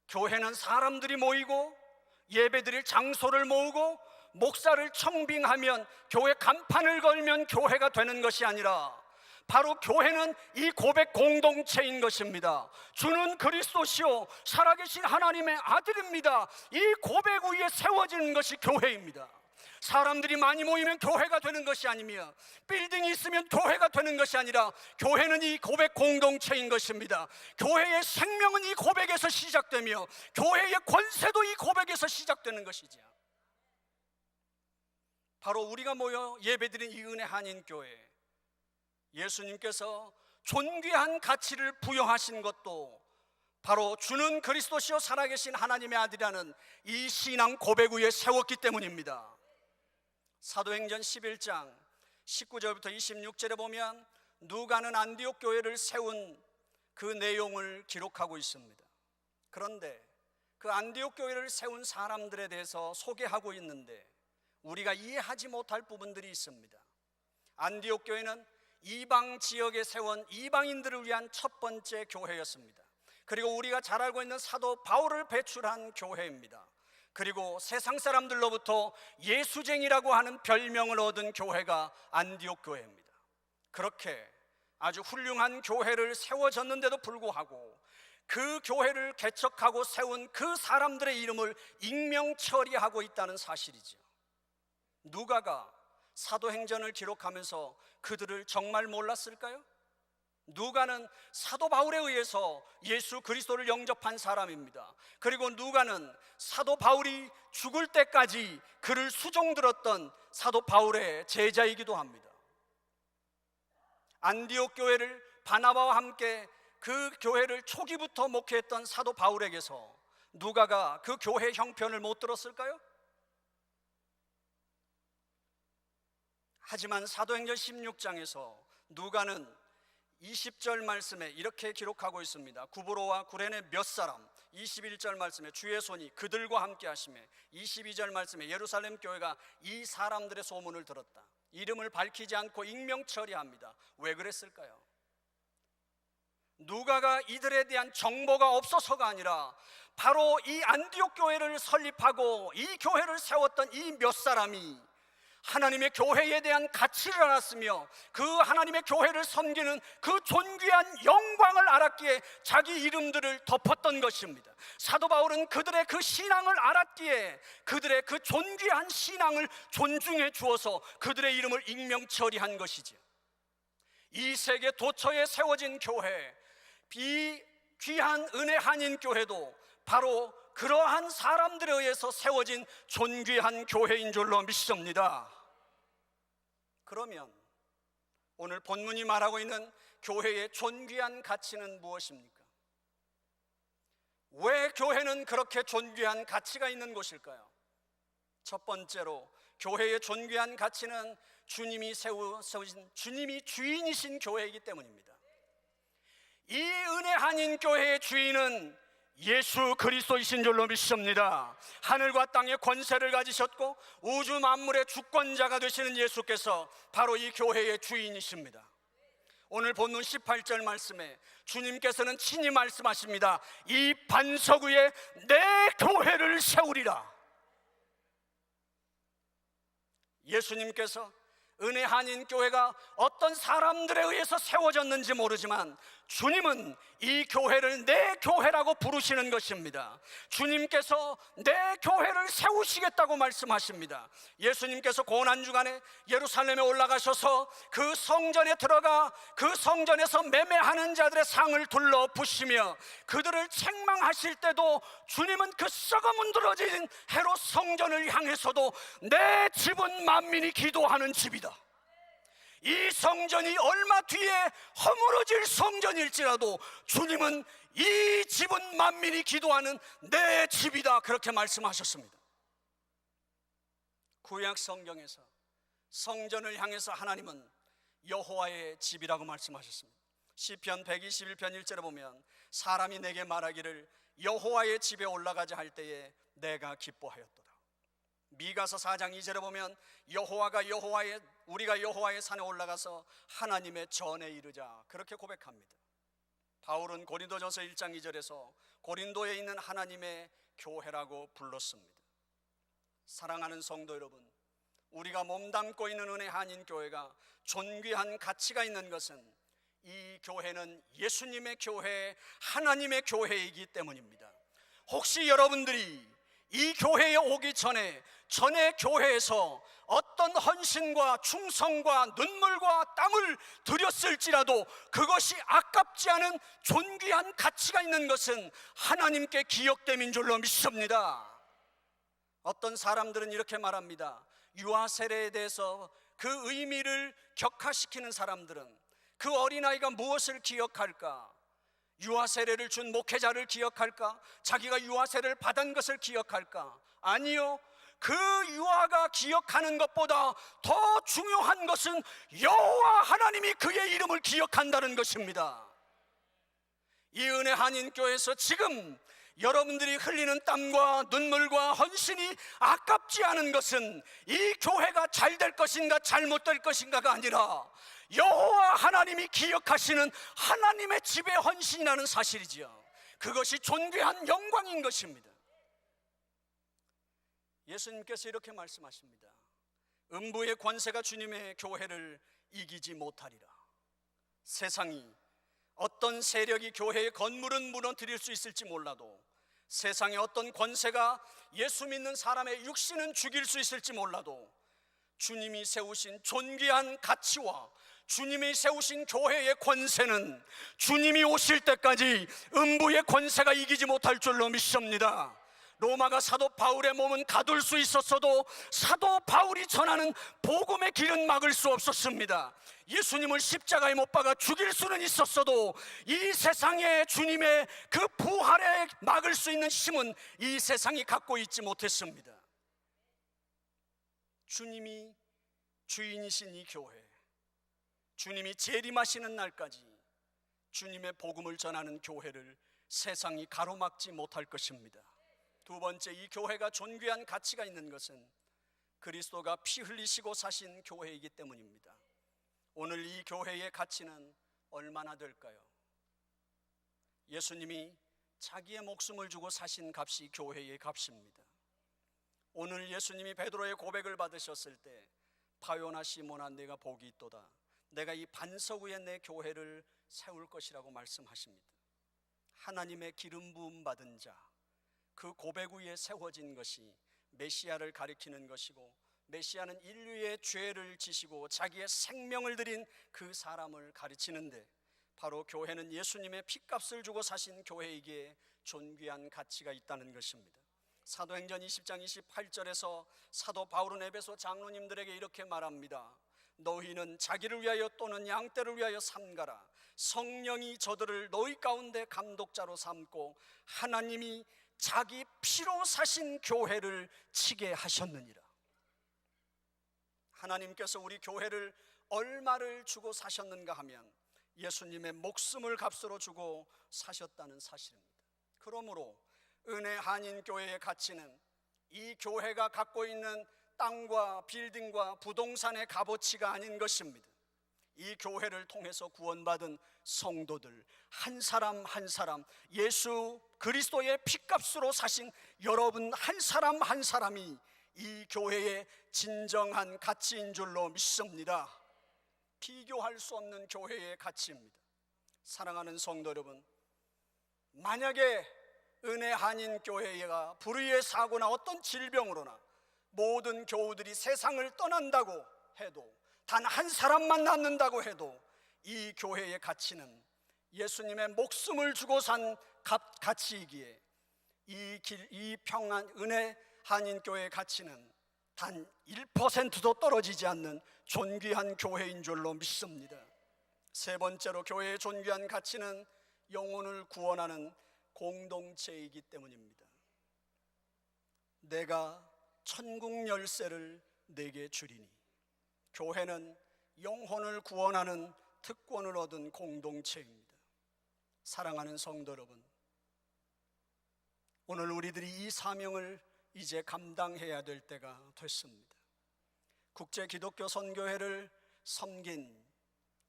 교회는 사람들이 모이고 예배드릴 장소를 모으고 목사를 청빙하면 교회 간판을 걸면 교회가 되는 것이 아니라 바로 교회는 이 고백 공동체인 것입니다. 주는 그리스도시요 살아계신 하나님의 아들입니다. 이 고백 위에 세워지는 것이 교회입니다. 사람들이 많이 모이면 교회가 되는 것이 아니며 빌딩이 있으면 교회가 되는 것이 아니라 교회는 이 고백 공동체인 것입니다. 교회의 생명은 이 고백에서 시작되며 교회의 권세도 이 고백에서 시작되는 것이죠. 바로 우리가 모여 예배드린 이 은혜 한인교회, 예수님께서 존귀한 가치를 부여하신 것도 바로 주는 그리스도시요 살아계신 하나님의 아들이라는 이 신앙 고백 위에 세웠기 때문입니다. 사도행전 11장 19절부터 26절에 보면 누가는 안디옥 교회를 세운 그 내용을 기록하고 있습니다. 그런데 그 안디옥 교회를 세운 사람들에 대해서 소개하고 있는데 우리가 이해하지 못할 부분들이 있습니다. 안디옥 교회는 이방 지역에 세운 이방인들을 위한 첫 번째 교회였습니다. 그리고 우리가 잘 알고 있는 사도 바울을 배출한 교회입니다. 그리고 세상 사람들로부터 예수쟁이라고 하는 별명을 얻은 교회가 안디옥 교회입니다. 그렇게 아주 훌륭한 교회를 세워졌는데도 불구하고 그 교회를 개척하고 세운 그 사람들의 이름을 익명 처리하고 있다는 사실이죠. 누가가 사도행전을 기록하면서 그들을 정말 몰랐을까요? 누가는 사도 바울에 의해서 예수 그리스도를 영접한 사람입니다. 그리고 누가는 사도 바울이 죽을 때까지 그를 수종들었던 사도 바울의 제자이기도 합니다. 안디옥 교회를 바나바와 함께 그 교회를 초기부터 목회했던 사도 바울에게서 누가가 그 교회 형편을 못 들었을까요? 하지만 사도행전 16장에서 누가는 20절 말씀에 이렇게 기록하고 있습니다. 구브로와 구레네 몇 사람, 21절 말씀에 주의 손이 그들과 함께 하시며 22절 말씀에 예루살렘 교회가 이 사람들의 소문을 들었다. 이름을 밝히지 않고 익명 처리합니다. 왜 그랬을까요? 누가가 이들에 대한 정보가 없어서가 아니라 바로 이 안디옥 교회를 설립하고 이 교회를 세웠던 이 몇 사람이 하나님의 교회에 대한 가치를 알았으며 그 하나님의 교회를 섬기는 그 존귀한 영광을 알았기에 자기 이름들을 덮었던 것입니다. 사도 바울은 그들의 그 신앙을 알았기에 그들의 그 존귀한 신앙을 존중해 주어서 그들의 이름을 익명 처리한 것이죠. 이 세계 도처에 세워진 교회, 이 귀한 은혜 한인 교회도 바로 그러한 사람들에 의해서 세워진 존귀한 교회인 줄로 믿습니다. 그러면 오늘 본문이 말하고 있는 교회의 존귀한 가치는 무엇입니까? 왜 교회는 그렇게 존귀한 가치가 있는 곳일까요? 첫 번째로 교회의 존귀한 가치는 주님이 세우신 주님이 주인이신 교회이기 때문입니다. 이 은혜 한인 교회의 주인은 예수 그리스도이신 줄로 믿습니다. 하늘과 땅의 권세를 가지셨고 우주 만물의 주권자가 되시는 예수께서 바로 이 교회의 주인이십니다. 오늘 본문 18절 말씀에 주님께서는 친히 말씀하십니다. 이 반석 위에 내 교회를 세우리라. 예수님께서 은혜 한인교회가 어떤 사람들에 의해서 세워졌는지 모르지만 주님은 이 교회를 내 교회라고 부르시는 것입니다. 주님께서 내 교회를 세우시겠다고 말씀하십니다. 예수님께서 고난주간에 예루살렘에 올라가셔서 그 성전에 들어가 그 성전에서 매매하는 자들의 상을 둘러부시며 그들을 책망하실 때도 주님은 그 썩어 문드러진 헤롯 성전을 향해서도 내 집은 만민이 기도하는 집이다. 이 성전이 얼마 뒤에 허물어질 성전일지라도 주님은 이 집은 만민이 기도하는 내 집이다, 그렇게 말씀하셨습니다. 구약 성경에서 성전을 향해서 하나님은 여호와의 집이라고 말씀하셨습니다. 시편 121편 1절에 보면 사람이 내게 말하기를 여호와의 집에 올라가자 할 때에 내가 기뻐하였도다. 미가서 4장 2절에 보면 우리가 여호와의 산에 올라가서 하나님의 전에 이르자, 그렇게 고백합니다. 바울은 고린도전서 1장 2절에서 고린도에 있는 하나님의 교회라고 불렀습니다. 사랑하는 성도 여러분, 우리가 몸담고 있는 은혜 한인교회가 존귀한 가치가 있는 것은 이 교회는 예수님의 교회, 하나님의 교회이기 때문입니다. 혹시 여러분들이 이 교회에 오기 전에 교회에서 어떤 헌신과 충성과 눈물과 땀을 들였을지라도 그것이 아깝지 않은 존귀한 가치가 있는 것은 하나님께 기억됨인 줄로 믿습니다. 어떤 사람들은 이렇게 말합니다. 유아 세례에 대해서 그 의미를 격화시키는 사람들은 그 어린아이가 무엇을 기억할까? 유아 세례를 준 목회자를 기억할까? 자기가 유아 세례를 받은 것을 기억할까? 아니요, 그 유아가 기억하는 것보다 더 중요한 것은 여호와 하나님이 그의 이름을 기억한다는 것입니다. 이 은혜 한인교회에서 지금 여러분들이 흘리는 땀과 눈물과 헌신이 아깝지 않은 것은 이 교회가 잘 될 것인가 잘못될 것인가가 아니라 여호와 하나님이 기억하시는 하나님의 집의 헌신이라는 사실이지요. 그것이 존귀한 영광인 것입니다. 예수님께서 이렇게 말씀하십니다. 음부의 권세가 주님의 교회를 이기지 못하리라. 세상이 어떤 세력이 교회의 건물은 무너뜨릴 수 있을지 몰라도, 세상의 어떤 권세가 예수 믿는 사람의 육신은 죽일 수 있을지 몰라도, 주님이 세우신 존귀한 가치와 주님이 세우신 교회의 권세는 주님이 오실 때까지 음부의 권세가 이기지 못할 줄로 믿습니다. 로마가 사도 바울의 몸은 가둘 수 있었어도 사도 바울이 전하는 복음의 길은 막을 수 없었습니다. 예수님을 십자가에 못 박아 죽일 수는 있었어도 이 세상에 주님의 그 부활에 막을 수 있는 힘은 이 세상이 갖고 있지 못했습니다. 주님이 주인이신 이 교회, 주님이 재림하시는 날까지 주님의 복음을 전하는 교회를 세상이 가로막지 못할 것입니다. 두 번째, 이 교회가 존귀한 가치가 있는 것은 그리스도가 피 흘리시고 사신 교회이기 때문입니다. 오늘 이 교회의 가치는 얼마나 될까요? 예수님이 자기의 목숨을 주고 사신 값이 교회의 값입니다. 오늘 예수님이 베드로의 고백을 받으셨을 때 바요나 시몬아 내가 복이 있도다, 내가 이 반석 위에 내 교회를 세울 것이라고 말씀하십니다. 하나님의 기름 부음 받은 자, 그 고백 위에 세워진 것이 메시아를 가리키는 것이고, 메시아는 인류의 죄를 지시고 자기의 생명을 드린 그 사람을 가르치는데, 바로 교회는 예수님의 핏값을 주고 사신 교회이기에 존귀한 가치가 있다는 것입니다. 사도행전 20장 28절에서 사도 바울은 에베소 장로님들에게 이렇게 말합니다. 너희는 자기를 위하여 또는 양떼를 위하여 삼가라. 성령이 저들을 너희 가운데 감독자로 삼고 하나님이 자기 피로 사신 교회를 치게 하셨느니라. 하나님께서 우리 교회를 얼마를 주고 사셨는가 하면 예수님의 목숨을 값으로 주고 사셨다는 사실입니다. 그러므로 은혜 한인교회의 가치는 이 교회가 갖고 있는 땅과 빌딩과 부동산의 값어치가 아닌 것입니다. 이 교회를 통해서 구원받은 성도들 한 사람 한 사람, 예수 그리스도의 피값으로 사신 여러분 한 사람 한 사람이 이 교회의 진정한 가치인 줄로 믿습니다. 비교할 수 없는 교회의 가치입니다. 사랑하는 성도 여러분, 만약에 은혜 한인교회가 불의의 사고나 어떤 질병으로나 모든 교우들이 세상을 떠난다고 해도, 단 한 사람만 남는다고 해도 이 교회의 가치는 예수님의 목숨을 주고 산 가치이기에 이 평안 은혜 한인교회의 가치는 단 1%도 떨어지지 않는 존귀한 교회인 줄로 믿습니다. 세 번째로 교회의 존귀한 가치는 영혼을 구원하는 공동체이기 때문입니다. 내가 천국 열쇠를 내게 주리니, 교회는 영혼을 구원하는 특권을 얻은 공동체입니다. 사랑하는 성도 여러분, 오늘 우리들이 이 사명을 이제 감당해야 될 때가 됐습니다. 국제기독교선교회를 섬긴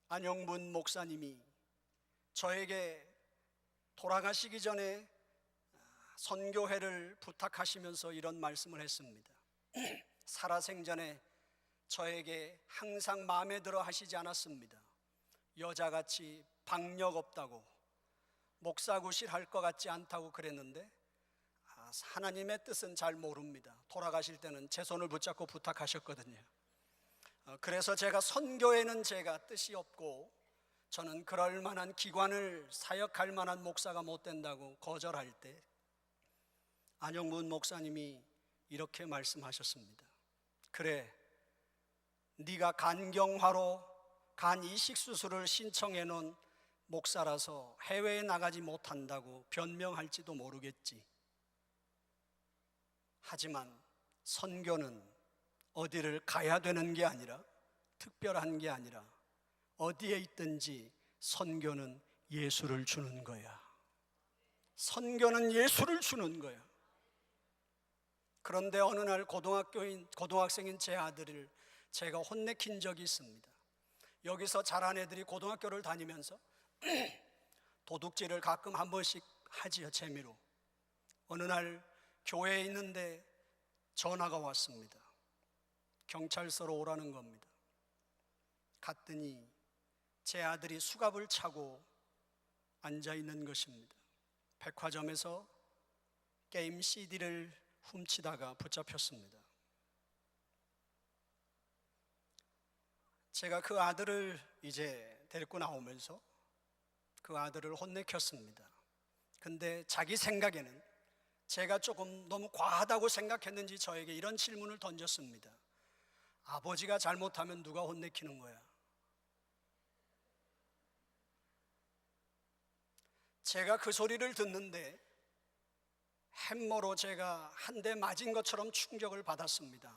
안영문 목사님이 저에게 돌아가시기 전에 선교회를 부탁하시면서 이런 말씀을 했습니다. 살아생전에 저에게 항상 마음에 들어 하시지 않았습니다. 여자같이 박력 없다고, 목사구실 할 것 같지 않다고 그랬는데 하나님의 뜻은 잘 모릅니다. 돌아가실 때는 제 손을 붙잡고 부탁하셨거든요. 그래서 제가 선교에는 제가 뜻이 없고 저는 그럴 만한 기관을 사역할 만한 목사가 못 된다고 거절할 때 안영문 목사님이 이렇게 말씀하셨습니다. 그래, 네가 간경화로 간 이식 수술을 신청해 놓은 목사라서 해외에 나가지 못한다고 변명할지도 모르겠지. 하지만 선교는 어디를 가야 되는 게 아니라, 특별한 게 아니라 어디에 있든지 선교는 예수를 주는 거야. 선교는 예수를 주는 거야. 그런데 어느 날 고등학생인 제 아들을 제가 혼내킨 적이 있습니다. 여기서 자란 애들이 고등학교를 다니면서 도둑질을 가끔 한 번씩 하지요, 재미로. 어느 날 교회에 있는데 전화가 왔습니다. 경찰서로 오라는 겁니다. 갔더니 제 아들이 수갑을 차고 앉아 있는 것입니다. 백화점에서 게임 CD를 훔치다가 붙잡혔습니다. 제가 그 아들을 이제 데리고 나오면서 그 아들을 혼내켰습니다. 근데 자기 생각에는 제가 조금 너무 과하다고 생각했는지 저에게 이런 질문을 던졌습니다. 아버지가 잘못하면 누가 혼내키는 거야? 제가 그 소리를 듣는데 햄머로 제가 한 대 맞은 것처럼 충격을 받았습니다.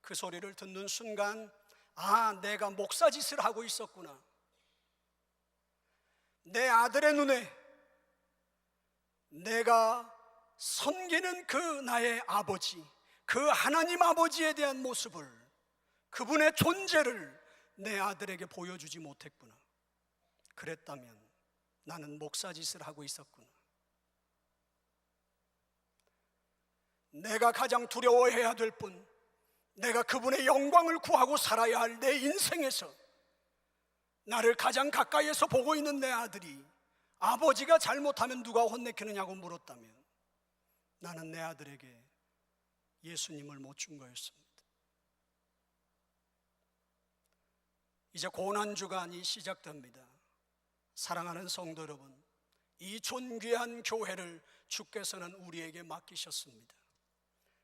그 소리를 듣는 순간, 아, 내가 목사짓을 하고 있었구나. 내 아들의 눈에 내가 섬기는 그 나의 아버지, 그 하나님 아버지에 대한 모습을, 그분의 존재를 내 아들에게 보여주지 못했구나. 그랬다면 나는 목사짓을 하고 있었구나. 내가 가장 두려워해야 될 분, 내가 그분의 영광을 구하고 살아야 할 내 인생에서 나를 가장 가까이에서 보고 있는 내 아들이 아버지가 잘못하면 누가 혼내키느냐고 물었다면 나는 내 아들에게 예수님을 못 준 거였습니다. 이제 고난주간이 시작됩니다. 사랑하는 성도 여러분, 이 존귀한 교회를 주께서는 우리에게 맡기셨습니다.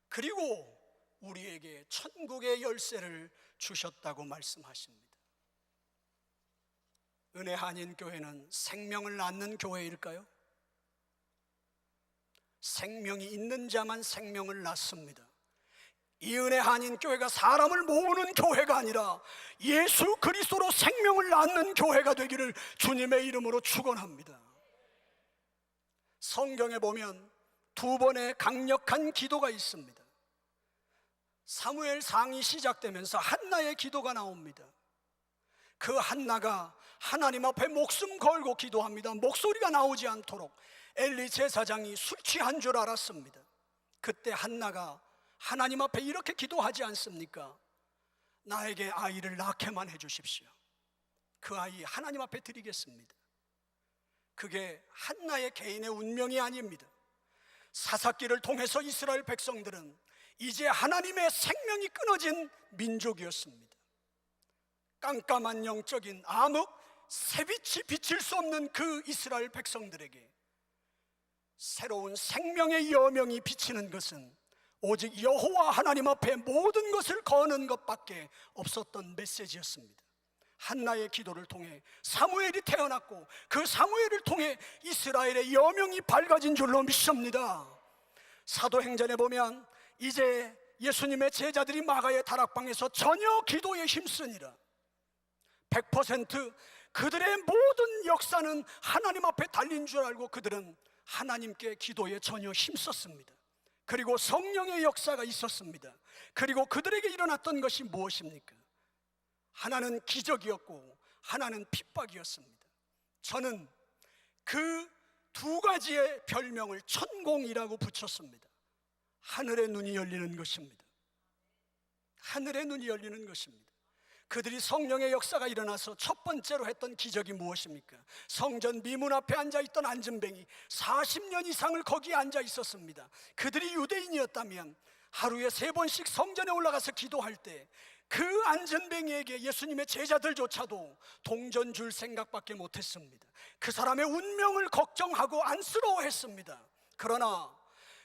그리고 우리에게 천국의 열쇠를 주셨다고 말씀하십니다. 은혜 한인교회는 생명을 낳는 교회일까요? 생명이 있는 자만 생명을 낳습니다. 이 은혜 한인교회가 사람을 모으는 교회가 아니라 예수 그리스도로 생명을 낳는 교회가 되기를 주님의 이름으로 축원합니다. 성경에 보면 두 번의 강력한 기도가 있습니다. 사무엘상이 시작되면서 한나의 기도가 나옵니다. 그 한나가 하나님 앞에 목숨 걸고 기도합니다. 목소리가 나오지 않도록. 엘리 제사장이 술 취한 줄 알았습니다. 그때 한나가 하나님 앞에 이렇게 기도하지 않습니까? 나에게 아이를 낳게만 해주십시오. 그 아이 하나님 앞에 드리겠습니다. 그게 한나의 개인의 운명이 아닙니다. 사사기를 통해서 이스라엘 백성들은 이제 하나님의 생명이 끊어진 민족이었습니다. 깜깜한 영적인 암흑, 새빛이 비칠 수 없는 그 이스라엘 백성들에게 새로운 생명의 여명이 비치는 것은 오직 여호와 하나님 앞에 모든 것을 거는 것밖에 없었던 메시지였습니다. 한나의 기도를 통해 사무엘이 태어났고 그 사무엘을 통해 이스라엘의 여명이 밝아진 줄로 믿습니다. 사도행전에 보면 이제 예수님의 제자들이 마가의 다락방에서 전혀 기도에 힘쓰니라. 100% 그들의 모든 역사는 하나님 앞에 달린 줄 알고 그들은 하나님께 기도에 전혀 힘썼습니다. 그리고 성령의 역사가 있었습니다. 그리고 그들에게 일어났던 것이 무엇입니까? 하나는 기적이었고 하나는 핍박이었습니다. 저는 그 두 가지의 별명을 천공이라고 붙였습니다. 하늘의 눈이 열리는 것입니다. 하늘의 눈이 열리는 것입니다. 그들이 성령의 역사가 일어나서 첫 번째로 했던 기적이 무엇입니까? 성전 미문 앞에 앉아있던 안전뱅이 40년 이상을 거기에 앉아 있었습니다. 그들이 유대인이었다면 하루에 3번씩 성전에 올라가서 기도할 때 그 안전뱅이에게 예수님의 제자들조차도 동전 줄 생각밖에 못했습니다. 그 사람의 운명을 걱정하고 안쓰러워했습니다. 그러나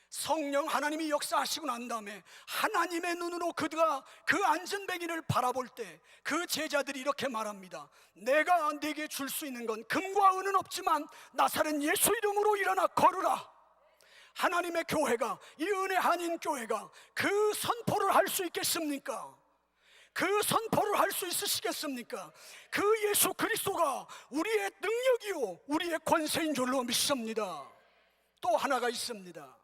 성령 하나님이 역사하시고 난 다음에 하나님의 눈으로 그가 그 안전뱅이를 바라볼 때 그 제자들이 이렇게 말합니다. 내가 네게 줄 수 있는 건 금과 은은 없지만 나사렛 예수 이름으로 일어나 걸으라. 하나님의 교회가, 이 은혜 한인 교회가 그 선포를 할 수 있겠습니까? 그 선포를 할 수 있으시겠습니까? 그 예수 그리스도가 우리의 능력이요 우리의 권세인 줄로 믿습니다. 또 하나가 있습니다.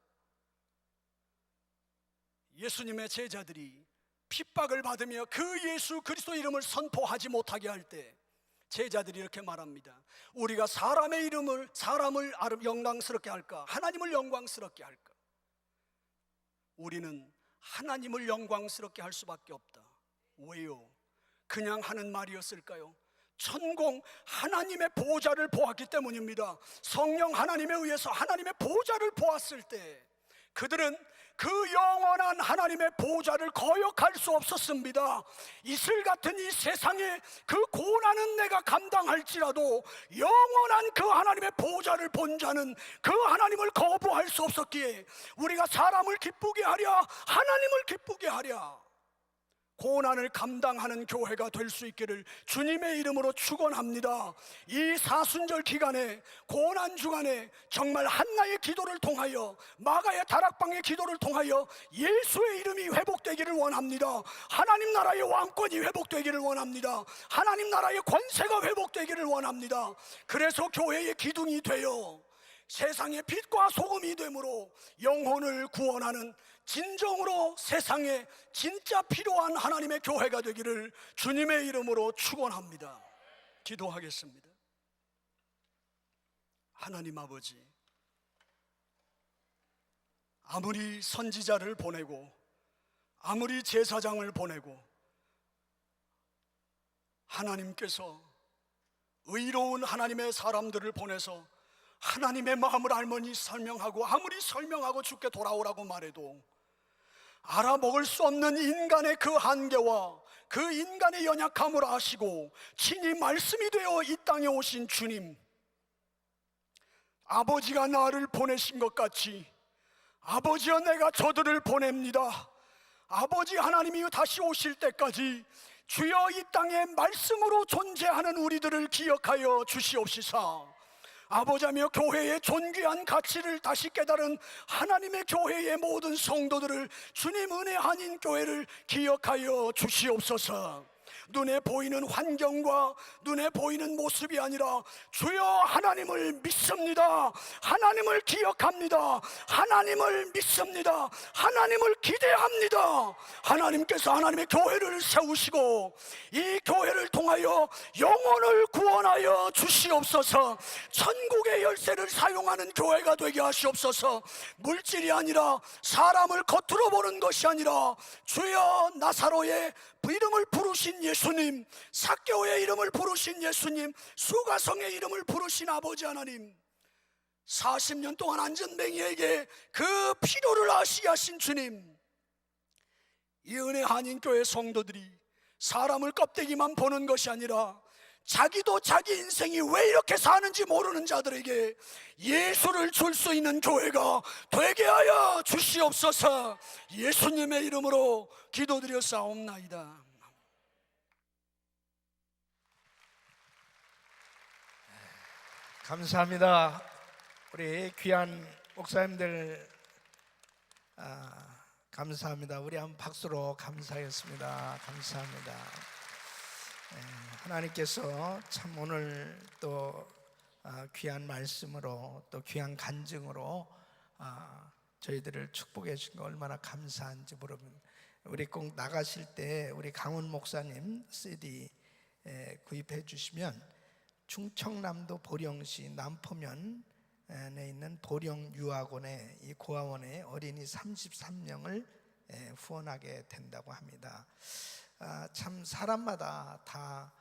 예수님의 제자들이 핍박을 받으며 그 예수 그리스도 이름을 선포하지 못하게 할 때 제자들이 이렇게 말합니다. 우리가 사람을 영광스럽게 할까? 하나님을 영광스럽게 할까? 우리는 하나님을 영광스럽게 할 수밖에 없다. 왜요? 그냥 하는 말이었을까요? 천공 하나님의 보좌를 보았기 때문입니다. 성령 하나님에 의해서 하나님의 보좌를 보았을 때 그들은 그 영원한 하나님의 보좌를 거역할 수 없었습니다. 이슬 같은 이 세상에 그 고난은 내가 감당할지라도 영원한 그 하나님의 보좌를 본 자는 그 하나님을 거부할 수 없었기에 우리가 사람을 기쁘게 하랴 하나님을 기쁘게 하랴 고난을 감당하는 교회가 될 수 있기를 주님의 이름으로 축원합니다. 이 사순절 기간에, 고난 주간에 정말 한나의 기도를 통하여, 마가의 다락방의 기도를 통하여 예수의 이름이 회복되기를 원합니다. 하나님 나라의 왕권이 회복되기를 원합니다. 하나님 나라의 권세가 회복되기를 원합니다. 그래서 교회의 기둥이 되어 세상의 빛과 소금이 되므로 영혼을 구원하는 진정으로 세상에 진짜 필요한 하나님의 교회가 되기를 주님의 이름으로 축원합니다. 기도하겠습니다. 하나님 아버지, 아무리 선지자를 보내고 아무리 제사장을 보내고 하나님께서 의로운 하나님의 사람들을 보내서 하나님의 마음을 알머니 설명하고 아무리 설명하고 주께 돌아오라고 말해도 알아먹을 수 없는 인간의 그 한계와 그 인간의 연약함을 아시고 친히 말씀이 되어 이 땅에 오신 주님, 아버지가 나를 보내신 것 같이 아버지여 내가 저들을 보냅니다. 아버지 하나님이 다시 오실 때까지 주여 이 땅에 말씀으로 존재하는 우리들을 기억하여 주시옵시사. 아버지며 교회의 존귀한 가치를 다시 깨달은 하나님의 교회의 모든 성도들을 주님 은혜 한인 교회를 기억하여 주시옵소서. 눈에 보이는 환경과 눈에 보이는 모습이 아니라 주여 하나님을 믿습니다, 하나님을 기억합니다, 하나님을 믿습니다, 하나님을 기대합니다. 하나님께서 하나님의 교회를 세우시고 이 교회를 통하여 영혼을 구원하여 주시옵소서. 천국의 열쇠를 사용하는 교회가 되게 하시옵소서. 물질이 아니라 사람을 겉으로 보는 것이 아니라 주여 나사로의 이름을 부르신 예수님, 삭개오의 이름을 부르신 예수님, 수가성의 이름을 부르신 아버지 하나님, 40년 동안 안전뱅이에게 그 필요를 아시게 하신 주님, 이 은혜 한인교회 성도들이 사람을 껍데기만 보는 것이 아니라 자기도 자기 인생이 왜 이렇게 사는지 모르는 자들에게 예수를 줄 수 있는 교회가 되게 하여 주시옵소서. 예수님의 이름으로 기도드렸사옵나이다. 감사합니다. 우리 귀한 목사님들 감사합니다. 우리 한번 박수로 감사하겠습니다. 감사합니다. 하나님께서 참 오늘 또 귀한 말씀으로 또 귀한 간증으로 저희들을 축복해 주신 거 얼마나 감사한지 모릅니다. 우리 꼭 나가실 때 우리 강훈 목사님 CD 구입해 주시면 충청남도 보령시 남포면에 있는 보령유아원에 이 고아원에 어린이 33명을 후원하게 된다고 합니다. 참 사람마다 다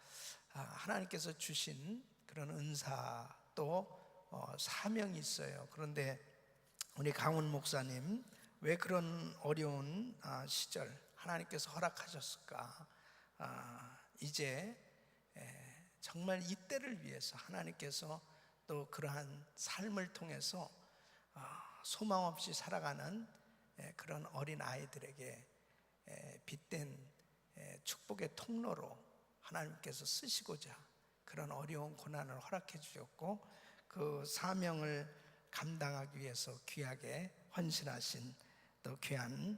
하나님께서 주신 그런 은사 또 사명이 있어요. 그런데 우리 강훈 목사님 왜 그런 어려운 시절 하나님께서 허락하셨을까? 이제 정말 이때를 위해서 하나님께서 또 그러한 삶을 통해서 소망 없이 살아가는 그런 어린 아이들에게 빗댄 축복의 통로로 하나님께서 쓰시고자 그런 어려운 고난을 허락해 주셨고 그 사명을 감당하기 위해서 귀하게 헌신하신 또 귀한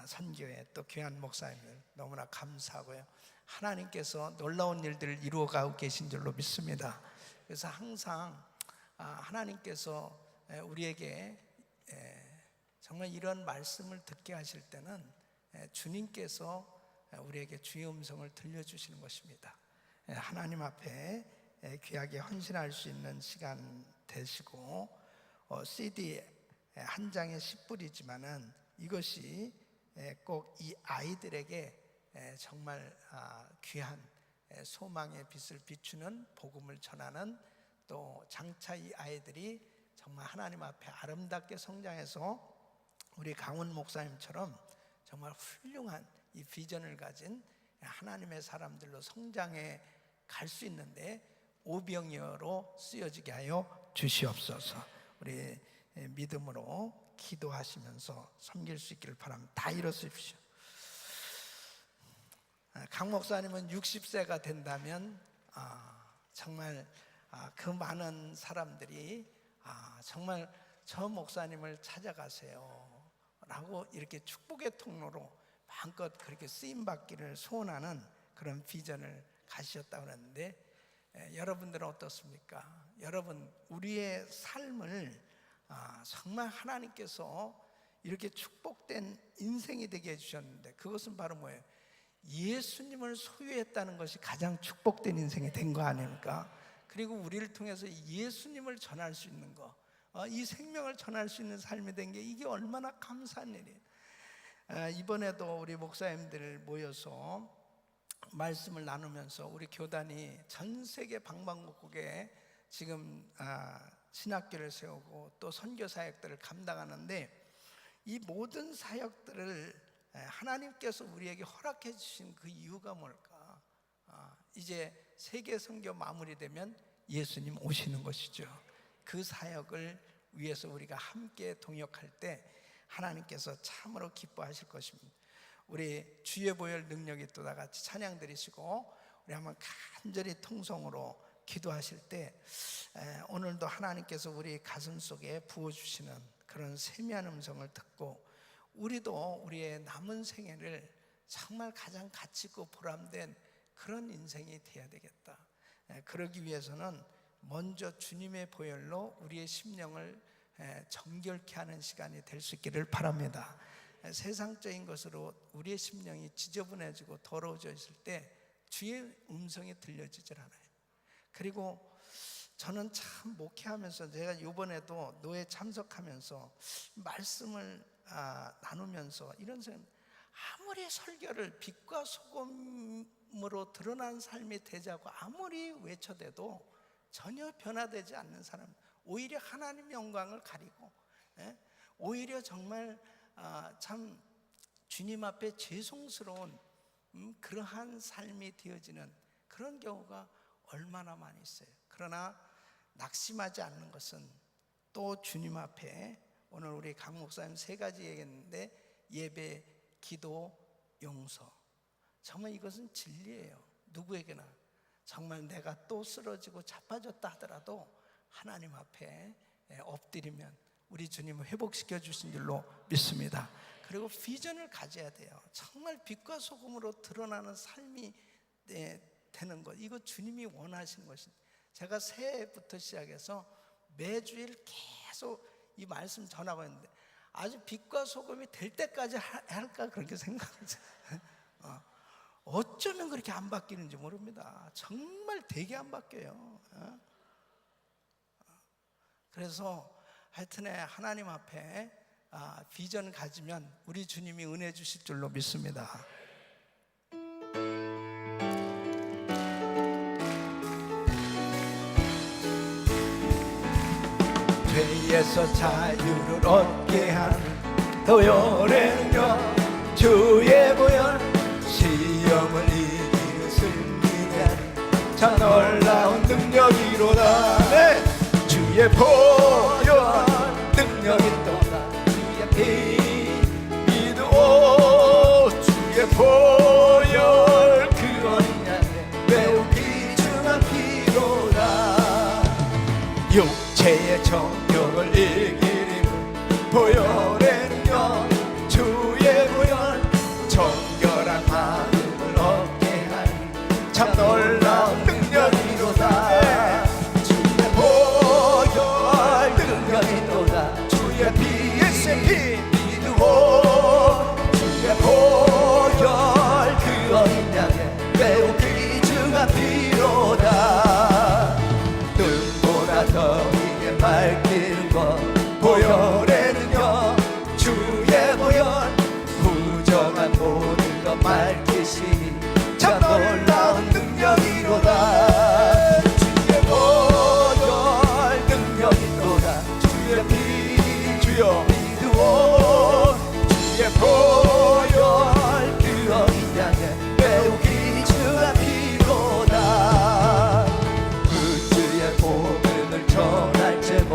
선교회 또 귀한 목사님들 너무나 감사하고요. 하나님께서 놀라운 일들을 이루어가고 계신 줄로 믿습니다. 그래서 항상 하나님께서 우리에게 정말 이런 말씀을 듣게 하실 때는 주님께서 우리에게 주의 음성을 들려주시는 것입니다. 하나님 앞에 귀하게 헌신할 수 있는 시간 되시고 CD 한 장에 10불이지만은 이것이 꼭 이 아이들에게 정말 귀한 소망의 빛을 비추는 복음을 전하는 또 장차 이 아이들이 정말 하나님 앞에 아름답게 성장해서 우리 강훈 목사님처럼 정말 훌륭한 이 비전을 가진 하나님의 사람들로 성장해 갈 수 있는데 오병이어로 쓰여지게 하여 주시옵소서. 우리 믿음으로 기도하시면서 섬길 수 있기를 바랍니다. 다 일어서십시오. 강 목사님은 60세가 된다면 정말 그 많은 사람들이 정말 저 목사님을 찾아가세요 라고 이렇게 축복의 통로로 마음껏 그렇게 쓰임받기를 소원하는 그런 비전을 가지셨다고 하는데 여러분들은 어떻습니까? 여러분 우리의 삶을 정말 하나님께서 이렇게 축복된 인생이 되게 해주셨는데 그것은 바로 뭐예요? 예수님을 소유했다는 것이 가장 축복된 인생이 된 거 아닙니까? 그리고 우리를 통해서 예수님을 전할 수 있는 거, 이 생명을 전할 수 있는 삶이 된 게 이게 얼마나 감사한 일이에요. 이번에도 우리 목사님들 모여서 말씀을 나누면서 우리 교단이 전 세계 방방곡곡에 지금 신학교를 세우고 또 선교 사역들을 감당하는데 이 모든 사역들을 하나님께서 우리에게 허락해 주신 그 이유가 뭘까? 이제 세계 선교 마무리되면 예수님 오시는 것이죠. 그 사역을 위해서 우리가 함께 동역할 때 하나님께서 참으로 기뻐하실 것입니다. 우리 주의 보혈 능력이 또 다같이 찬양 드리시고 우리 한번 간절히 통성으로 기도하실 때 오늘도 하나님께서 우리 가슴 속에 부어주시는 그런 세미한 음성을 듣고 우리도 우리의 남은 생애를 정말 가장 가치 있고 보람된 그런 인생이 돼야 되겠다. 그러기 위해서는 먼저 주님의 보혈로 우리의 심령을 정결케 하는 시간이 될 수 있기를 바랍니다. 세상적인 것으로 우리의 심령이 지저분해지고 더러워져 있을 때 주의 음성이 들려지질 않아요. 그리고 저는 참 목회하면서, 제가 이번에도 노예 참석하면서 말씀을 나누면서 이런 생각, 아무리 설교를 빛과 소금으로 드러난 삶이 되자고 아무리 외쳐대도 전혀 변화되지 않는 사람, 오히려 하나님의 영광을 가리고, 오히려 정말 참 주님 앞에 죄송스러운 그러한 삶이 되어지는 그런 경우가 얼마나 많이 있어요. 그러나 낙심하지 않는 것은 또 주님 앞에, 오늘 우리 강 목사님 3가지 얘기했는데, 예배, 기도, 용서, 정말 이것은 진리예요. 누구에게나 정말 내가 또 쓰러지고 자빠졌다 하더라도 하나님 앞에 엎드리면 우리 주님을 회복시켜 주신 줄로 믿습니다. 그리고 비전을 가져야 돼요. 정말 빛과 소금으로 드러나는 삶이 되는 것, 이거 주님이 원하시는 것입니다. 제가 새해부터 시작해서 매주일 계속 이 말씀 전하고 있는데, 아주 빛과 소금이 될 때까지 할까 그렇게 생각하죠. 어쩌면 그렇게 안 바뀌는지 모릅니다. 정말 되게 안 바뀌어요. 그래서 하여튼에 하나님 앞에 비전 가지면 우리 주님이 은혜 주실 줄로 믿습니다. 죄에서 자유를 얻게 하는 보혈은요, 주의 보혈, 시험을 이기는 승리는 참 놀라운 능력이로다. 네. 주의 보혈 능력이 또다. 주의 피 믿어. 주의 보혈 그 어린 양의 매우 귀중한 피로다. 육체의 정욕을 이기는 보혈에는요, 주의 보혈, 정결한 마음을 얻게 하는 참 놀라운 능력이로다. 주의 보혈 능력이로다. 주의 피 믿으오. 주의 보혈 그 어린 양의 매우 귀중한 피로다. 눈보다 더위에 밝히는 것 보혈에는요, 주의 보혈, 부정한 모든 것 밝히시니 참 놀라운 능력이로다. 주의 보혈 능력이로다. 주의 피 주여 믿으오. 주의 보혈 그 어린 양의 매우 귀중한 피로다. 그 주의 복음을 전할 제목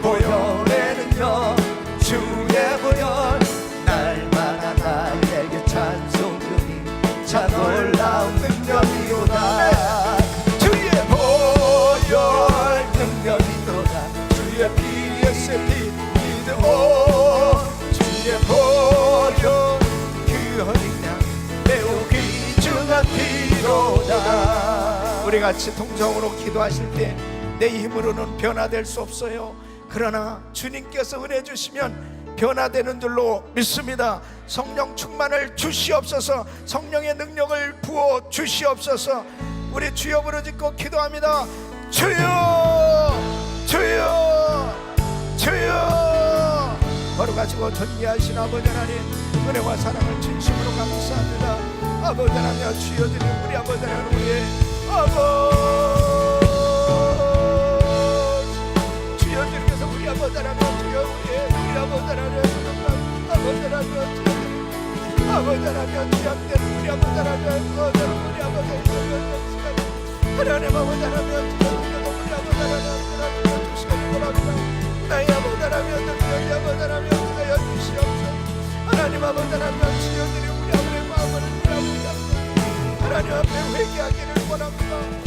보혈에는요, 주의 보혈, 날마다 나에게 찬송 중이 참 놀라운 능력이로다. 주의 보혈 능력이로다. 주의 피 믿으오. 주의 보혈 그 어린 양 매우 귀중한 피로다. 우리 같이 통성으로 기도하실 때 내 힘으로는 변화될 수 없어요. 그러나 주님께서 은혜 주시면 변화되는 줄로 믿습니다. 성령 충만을 주시옵소서. 성령의 능력을 부어 주시옵소서. 우리 주여 부르짖고 기도합니다. 주여, 주여, 주여. 걸어가시고 존귀하신 아버지 하나님, 은혜와 사랑을 진심으로 감사합니다. 아버지 하나님, 주여 드리는 우리 아버지 하나님, 우리의 아버지, 주여 주님께서 우리 아버지 하나님, 주여 우리 아버지 하나님, 아버지 하나님, 아버지 하나님, 주여 우리 아버지 하나님, 우리 아버지 하나님, 아버지 하나님, 우리 아버지 하나님 주시기를 바랍니다. 나의 아버지 하나님, 너희 아버지 하나님, 주여 주시옵소서. 하나님 아버지 하나님, 주여 드리는 우리 아버지의 마음을 하나님 앞에 회개하기를 원합니다.